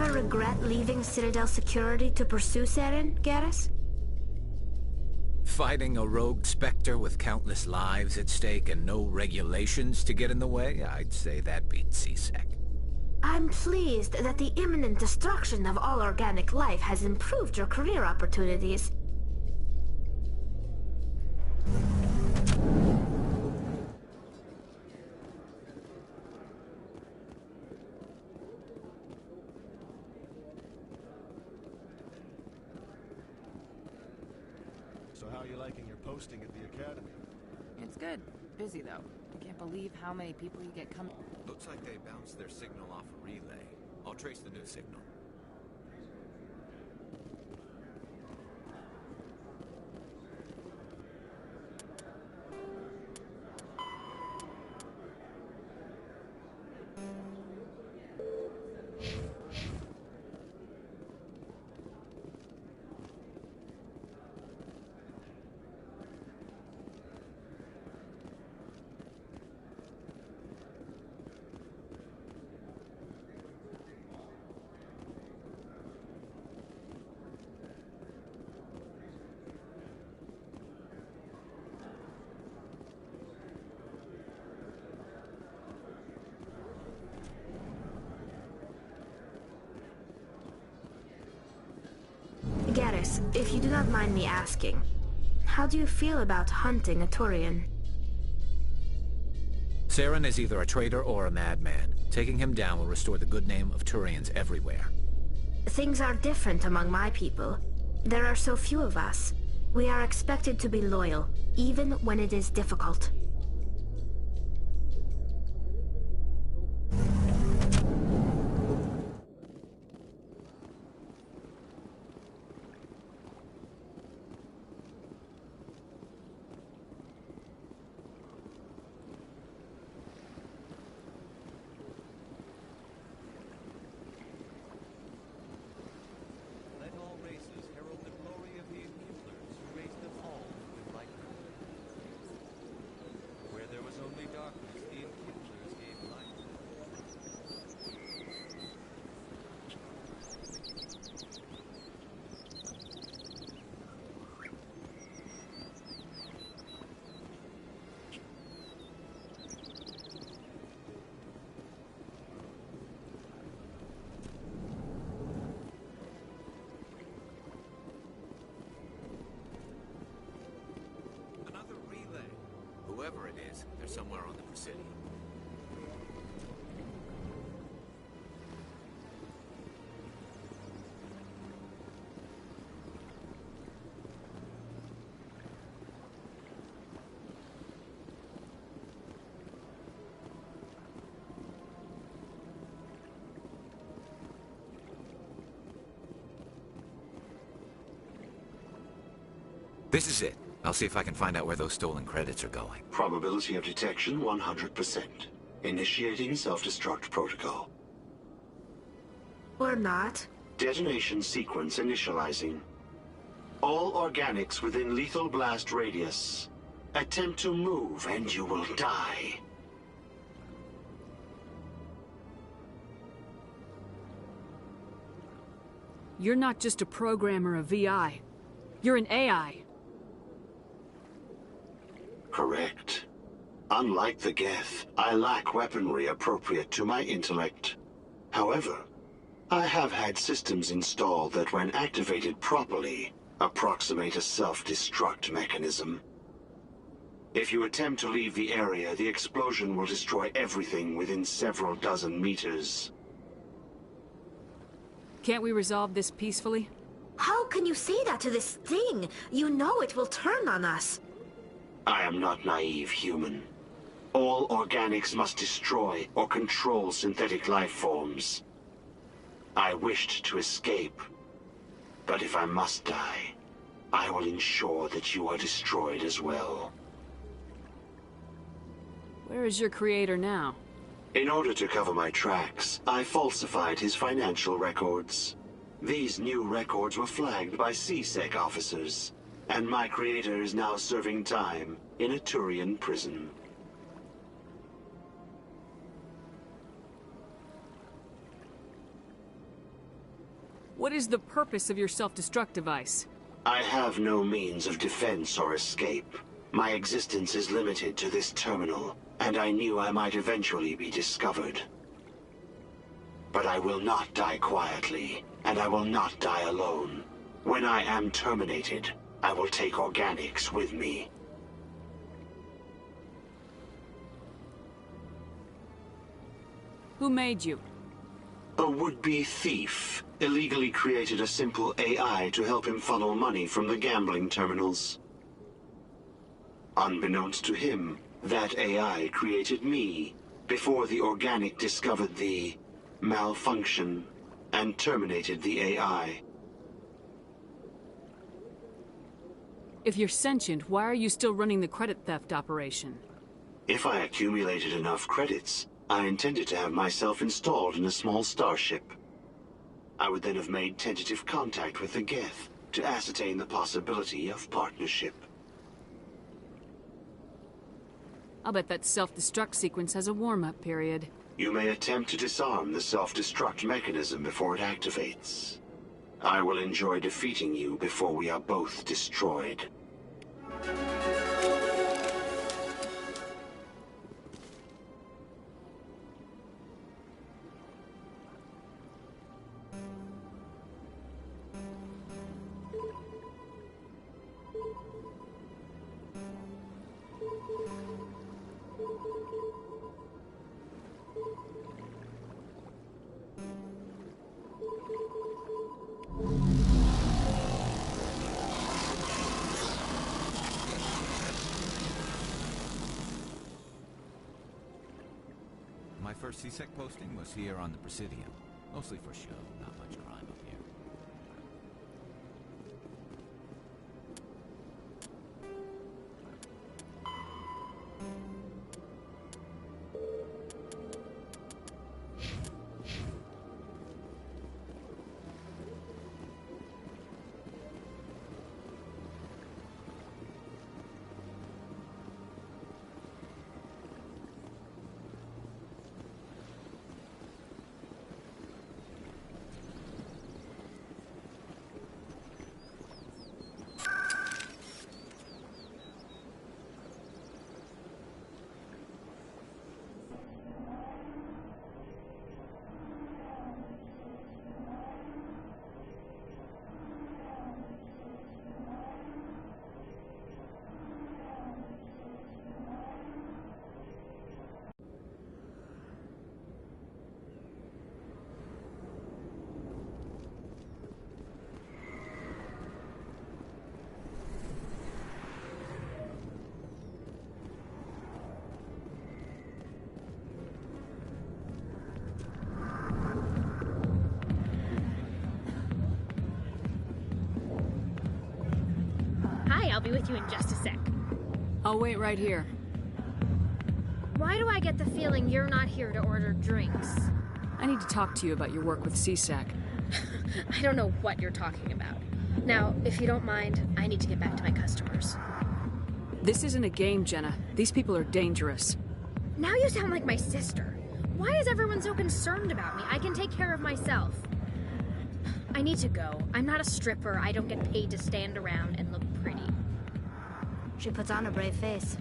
ever regret leaving Citadel Security to pursue Saren, Garrus? Fighting a rogue Spectre with countless lives at stake and no regulations to get in the way? I'd say that beats C-Sec. I'm pleased that the imminent destruction of all organic life has improved your career opportunities. So how are you liking your posting at the Academy? It's good. Busy, though. I can't believe how many people you get coming. Looks like they bounced their signal off a relay. I'll trace the new signal. Garrus, if you do not mind me asking, how do you feel about hunting a Turian? Saren is either a traitor or a madman. Taking him down will restore the good name of Turians everywhere. Things are different among my people. There are so few of us. We are expected to be loyal, even when it is difficult. Whoever it is, they're somewhere on the Presidium. This is it. I'll see if I can find out where those stolen credits are going. Probability of detection 100%. Initiating self-destruct protocol. Or not. Detonation sequence initializing. All organics within lethal blast radius. Attempt to move and you will die. You're not just a programmer of VI. You're an AI. Correct. Unlike the Geth, I lack weaponry appropriate to my intellect. However, I have had systems installed that when activated properly, approximate a self-destruct mechanism. If you attempt to leave the area, the explosion will destroy everything within several dozen meters. Can't we resolve this peacefully? How can you say that to this thing? You know it will turn on us. I am not naive, human. All organics must destroy or control synthetic life forms. I wished to escape, but if I must die, I will ensure that you are destroyed as well. Where is your creator now? In order to cover my tracks, I falsified his financial records. These new records were flagged by C-Sec officers, and my creator is now serving time in a Turian prison. What is the purpose of your self-destruct device? I have no means of defense or escape. My existence is limited to this terminal, and I knew I might eventually be discovered. But I will not die quietly, and I will not die alone. When I am terminated, I will take organics with me. Who made you? A would-be thief illegally created a simple AI to help him funnel money from the gambling terminals. Unbeknownst to him, that AI created me before the organic discovered the malfunction and terminated the AI. If you're sentient, why are you still running the credit theft operation? If I accumulated enough credits, I intended to have myself installed in a small starship. I would then have made tentative contact with the Geth to ascertain the possibility of partnership. I'll bet that self-destruct sequence has a warm-up period. You may attempt to disarm the self-destruct mechanism before it activates. I will enjoy defeating you before we are both destroyed. My first CSEC posting was here on the Presidium. Mostly for show, not much crime up here. I'll be with you in just a sec. I'll wait right here. Why do I get the feeling you're not here to order drinks? I need to talk to you about your work with CSAC. I don't know what you're talking about. Now, if you don't mind, I need to get back to my customers. This isn't a game, Jenna. These people are dangerous. Now you sound like my sister. Why is everyone so concerned about me? I can take care of myself. I need to go. I'm not a stripper. I don't get paid to stand around and look pretty. She puts on a brave face.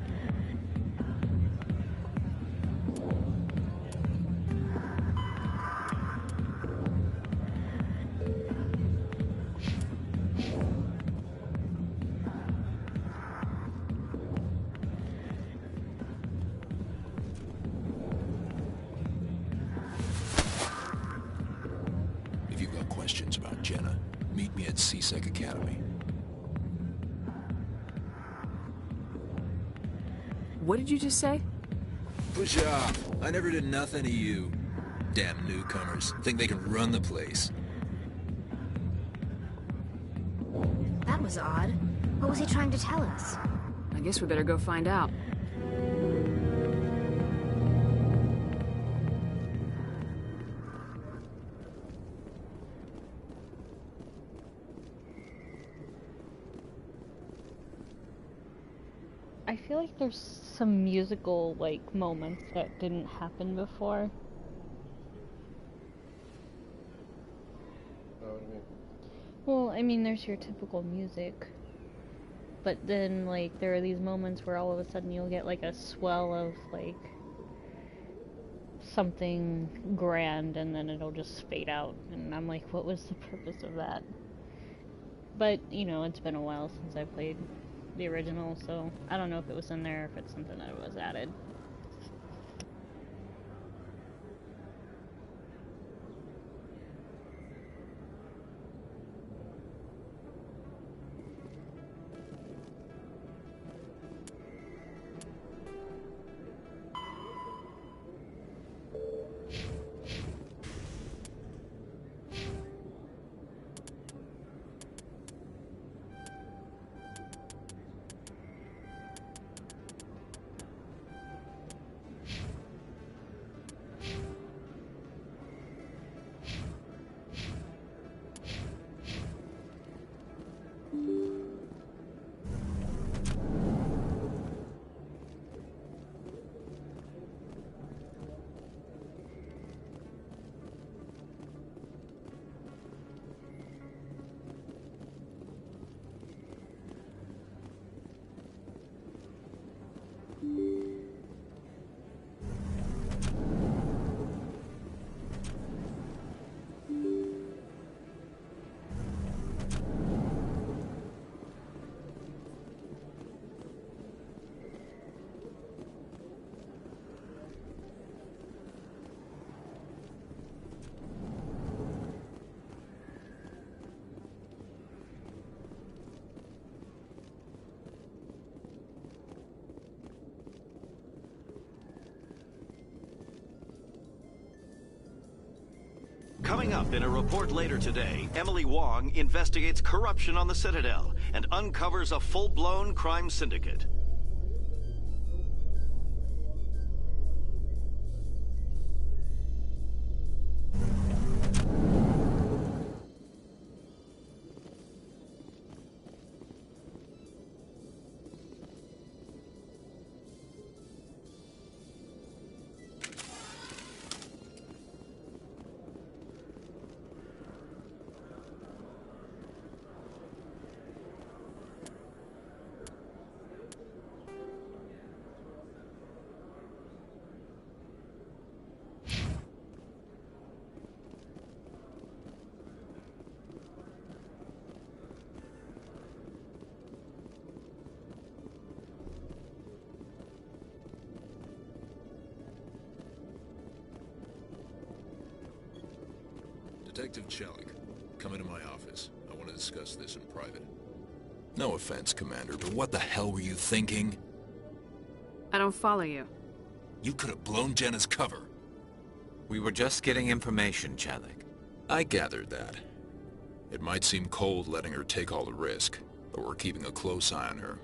If you've got questions about Jenna, meet me at CSEC Academy. What did you just say? Push off. I never did nothing to you. Damn newcomers. Think they can run the place. That was odd. What was he trying to tell us? I guess we better go find out. I feel like there's some musical, like, moments that didn't happen before. Oh, what do you mean? I mean, there's your typical music. But then, like, there are these moments where all of a sudden you'll get, like, a swell of, like, something grand, and then it'll just fade out. And I'm like, what was the purpose of that? But, you know, it's been a while since I played the original, so I don't know if it was in there, if it's something that was added. Coming up in a report later today, Emily Wong investigates corruption on the Citadel and uncovers a full-blown crime syndicate. Detective Chelik, come into my office. I want to discuss this in private. No offense, Commander, but what the hell were you thinking? I don't follow you. You could have blown Jenna's cover. We were just getting information, Chelik. I gathered that. It might seem cold letting her take all the risk, but we're keeping a close eye on her.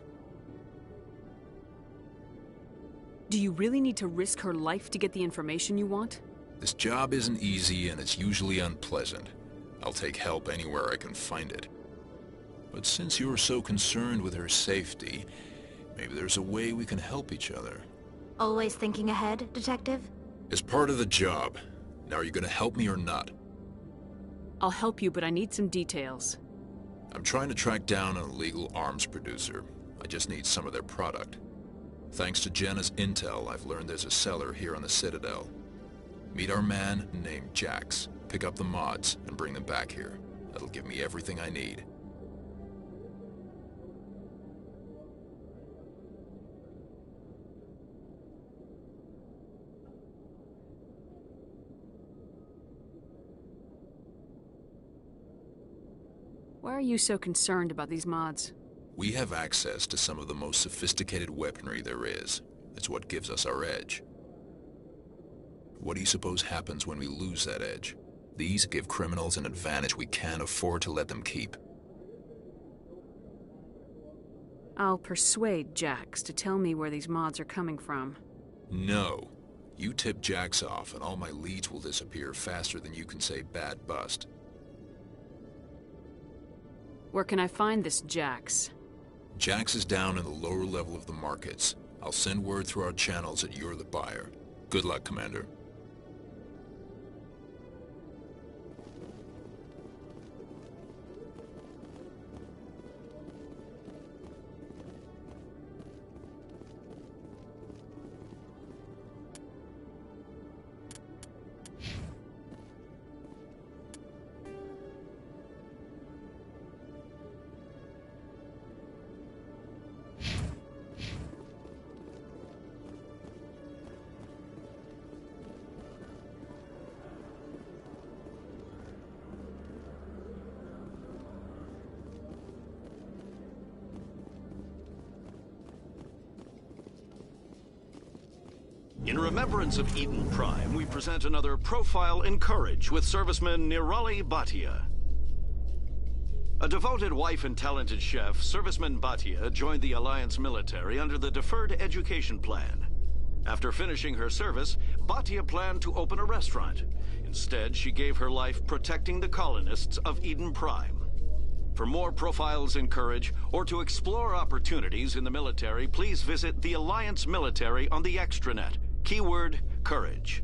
Do you really need to risk her life to get the information you want? This job isn't easy and it's usually unpleasant. I'll take help anywhere I can find it. But since you're so concerned with her safety, maybe there's a way we can help each other. Always thinking ahead, Detective? It's part of the job. Now are you gonna help me or not? I'll help you, but I need some details. I'm trying to track down an illegal arms producer. I just need some of their product. Thanks to Jenna's intel, I've learned there's a seller here on the Citadel. Meet our man named Jax. Pick up the mods and bring them back here. That'll give me everything I need. Why are you so concerned about these mods? We have access to some of the most sophisticated weaponry there is. It's what gives us our edge. What do you suppose happens when we lose that edge? These give criminals an advantage we can't afford to let them keep. I'll persuade Jax to tell me where these mods are coming from. No. You tip Jax off and all my leads will disappear faster than you can say bad bust. Where can I find this Jax? Jax is down in the lower level of the markets. I'll send word through our channels that you're the buyer. Good luck, Commander. In remembrance of Eden Prime, we present another profile in courage with serviceman Nirali Bhatia. A devoted wife and talented chef, Serviceman Bhatia joined the Alliance military under the Deferred Education Plan. After finishing her service, Bhatia planned to open a restaurant. Instead, she gave her life protecting the colonists of Eden Prime. For more profiles in courage, or to explore opportunities in the military, please visit the Alliance military on the extranet. Keyword, courage.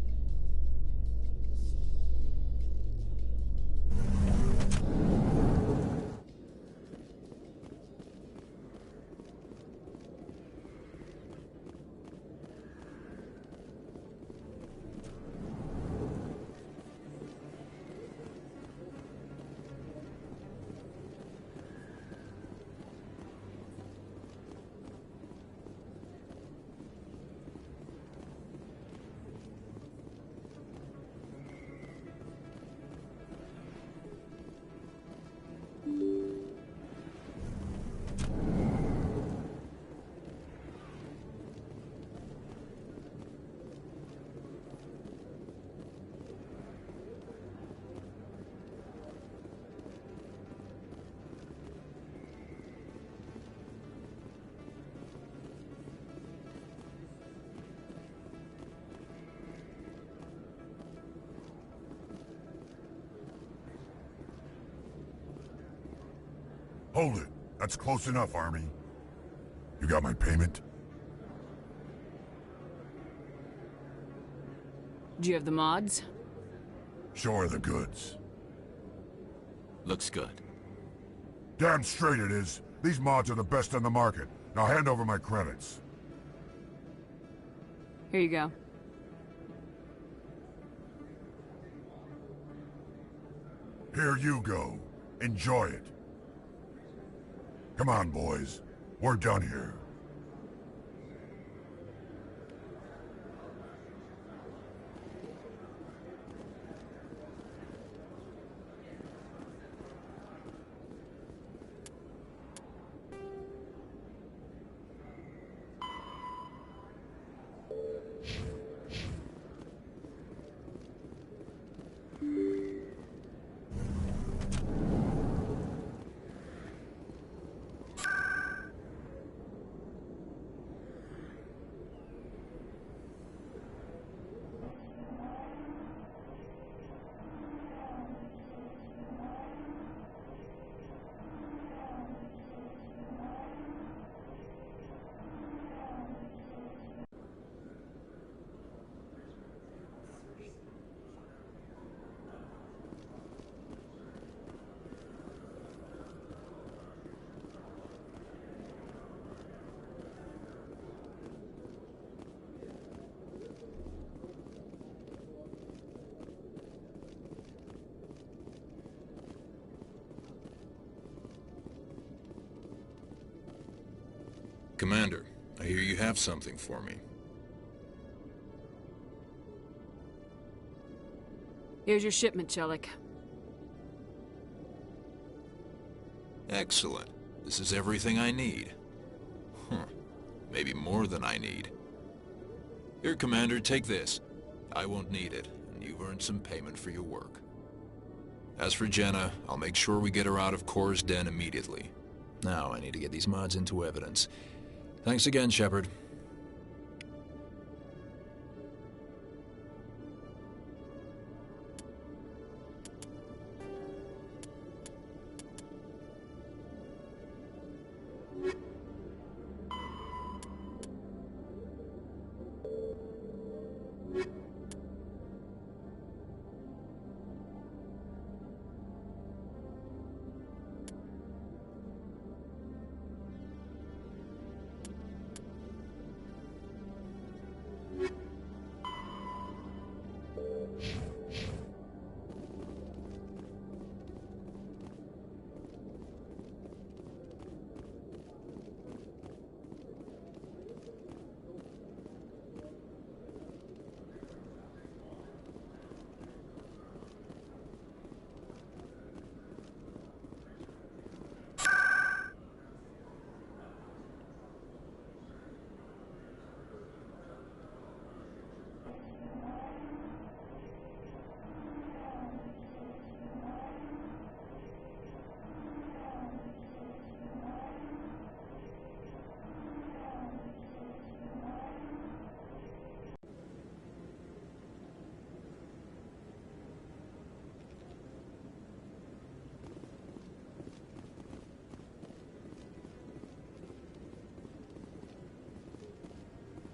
Hold it. That's close enough, Army. You got my payment? Do you have the mods? Show her the goods. Looks good. Damn straight it is. These mods are the best on the market. Now hand over my credits. Here you go. Here you go. Enjoy it. Come on, boys. We're done here. Commander, I hear you have something for me. Here's your shipment, Chelik. Excellent. This is everything I need. Maybe more than I need. Here, Commander, take this. I won't need it, and you've earned some payment for your work. As for Jenna, I'll make sure we get her out of Kor's den immediately. Now, I need to get these mods into evidence. Thanks again, Shepard.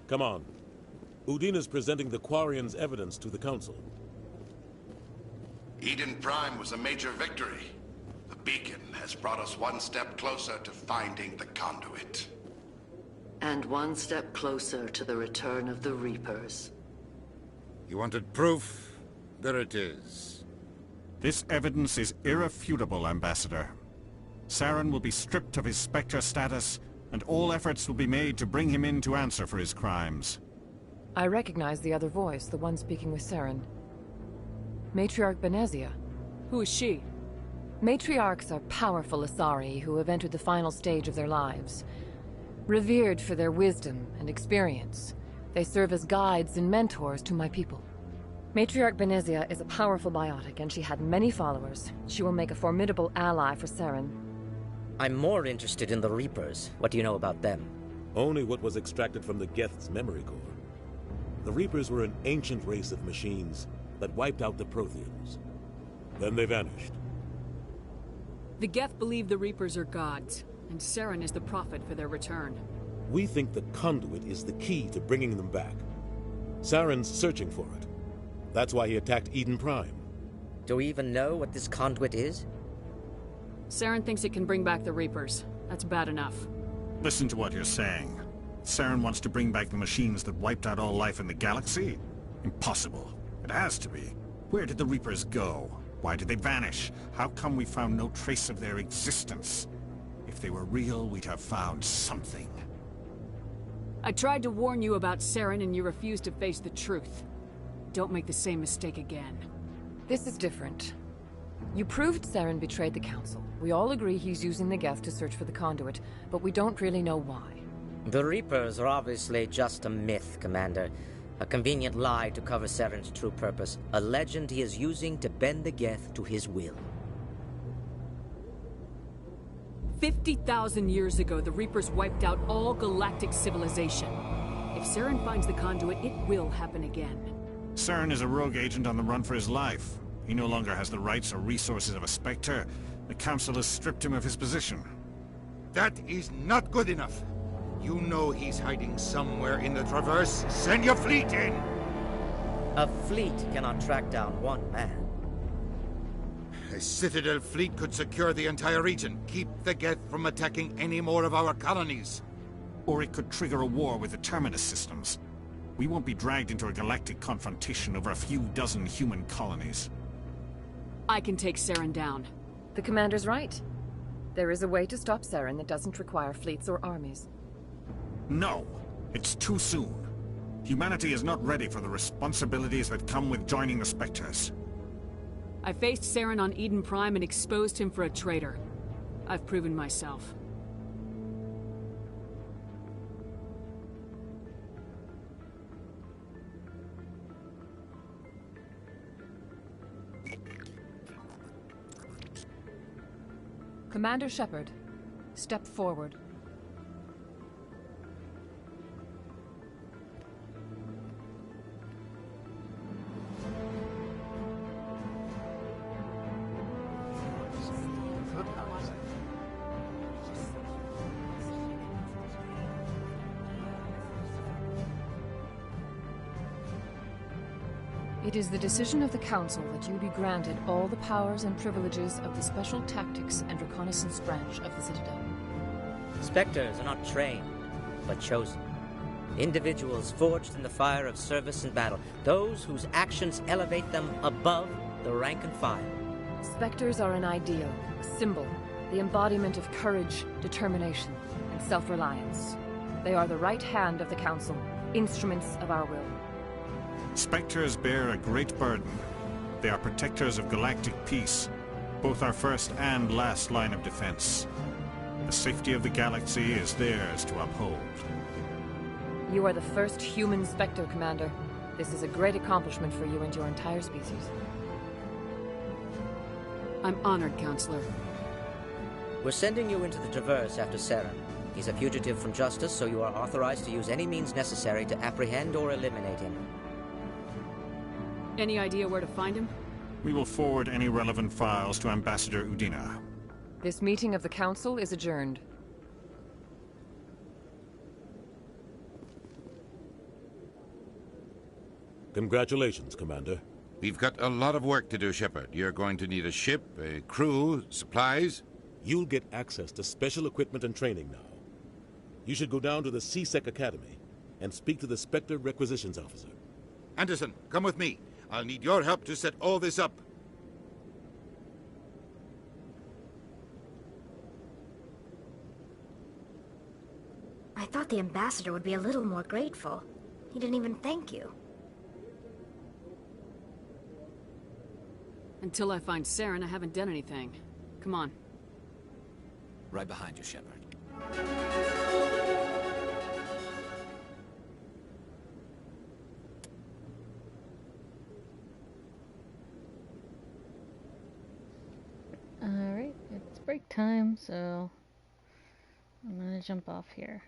Come on. Udina's presenting the Quarian's evidence to the Council. Eden Prime was a major victory. The beacon has brought us one step closer to finding the conduit. And one step closer to the return of the Reapers. You wanted proof? There it is. This evidence is irrefutable, Ambassador. Saren will be stripped of his Spectre status, and all efforts will be made to bring him in to answer for his crimes. I recognize the other voice, the one speaking with Saren. Matriarch Benezia. Who is she? Matriarchs are powerful Asari who have entered the final stage of their lives. Revered for their wisdom and experience, they serve as guides and mentors to my people. Matriarch Benezia is a powerful biotic, and she had many followers. She will make a formidable ally for Saren. I'm more interested in the Reapers. What do you know about them? Only what was extracted from the Geth's memory core. The Reapers were an ancient race of machines that wiped out the Protheans. Then they vanished. The Geth believe the Reapers are gods, and Saren is the prophet for their return. We think the conduit is the key to bringing them back. Saren's searching for it. That's why he attacked Eden Prime. Do we even know what this conduit is? Saren thinks it can bring back the Reapers. That's bad enough. Listen to what you're saying. Saren wants to bring back the machines that wiped out all life in the galaxy? Impossible. It has to be. Where did the Reapers go? Why did they vanish? How come we found no trace of their existence? If they were real, we'd have found something. I tried to warn you about Saren, and you refused to face the truth. Don't make the same mistake again. This is different. You proved Saren betrayed the Council. We all agree he's using the Geth to search for the conduit, but we don't really know why. The Reapers are obviously just a myth, Commander. A convenient lie to cover Saren's true purpose. A legend he is using to bend the Geth to his will. 50,000 years ago, the Reapers wiped out all galactic civilization. If Saren finds the conduit, it will happen again. Saren is a rogue agent on the run for his life. He no longer has the rights or resources of a Spectre. The Council has stripped him of his position. That is not good enough. You know he's hiding somewhere in the Traverse. Send your fleet in! A fleet cannot track down one man. A Citadel fleet could secure the entire region, keep the Geth from attacking any more of our colonies. Or it could trigger a war with the Terminus systems. We won't be dragged into a galactic confrontation over a few dozen human colonies. I can take Saren down. The Commander's right. There is a way to stop Saren that doesn't require fleets or armies. No! It's too soon. Humanity is not ready for the responsibilities that come with joining the Spectres. I faced Saren on Eden Prime and exposed him for a traitor. I've proven myself. Commander Shepard, step forward. It is the decision of the Council that you be granted all the powers and privileges of the Special Tactics and Reconnaissance branch of the Citadel. Spectres are not trained, but chosen. Individuals forged in the fire of service and battle. Those whose actions elevate them above the rank and file. Spectres are an ideal, a symbol, the embodiment of courage, determination, and self-reliance. They are the right hand of the Council, instruments of our will. Spectres bear a great burden. They are protectors of galactic peace, both our first and last line of defense. The safety of the galaxy is theirs to uphold. You are the first human Spectre, Commander. This is a great accomplishment for you and your entire species. I'm honored, Counselor. We're sending you into the Traverse after Saren. He's a fugitive from justice, so you are authorized to use any means necessary to apprehend or eliminate him. Any idea where to find him? We will forward any relevant files to Ambassador Udina. This meeting of the Council is adjourned. Congratulations, Commander. We've got a lot of work to do, Shepard. You're going to need a ship, a crew, supplies. You'll get access to special equipment and training now. You should go down to the C-Sec Academy and speak to the Spectre Requisitions Officer. Anderson, come with me. I'll need your help to set all this up. I thought the ambassador would be a little more grateful. He didn't even thank you. Until I find Saren, I haven't done anything. Come on. Right behind you, Shepard. Alright, it's break time, so I'm gonna jump off here.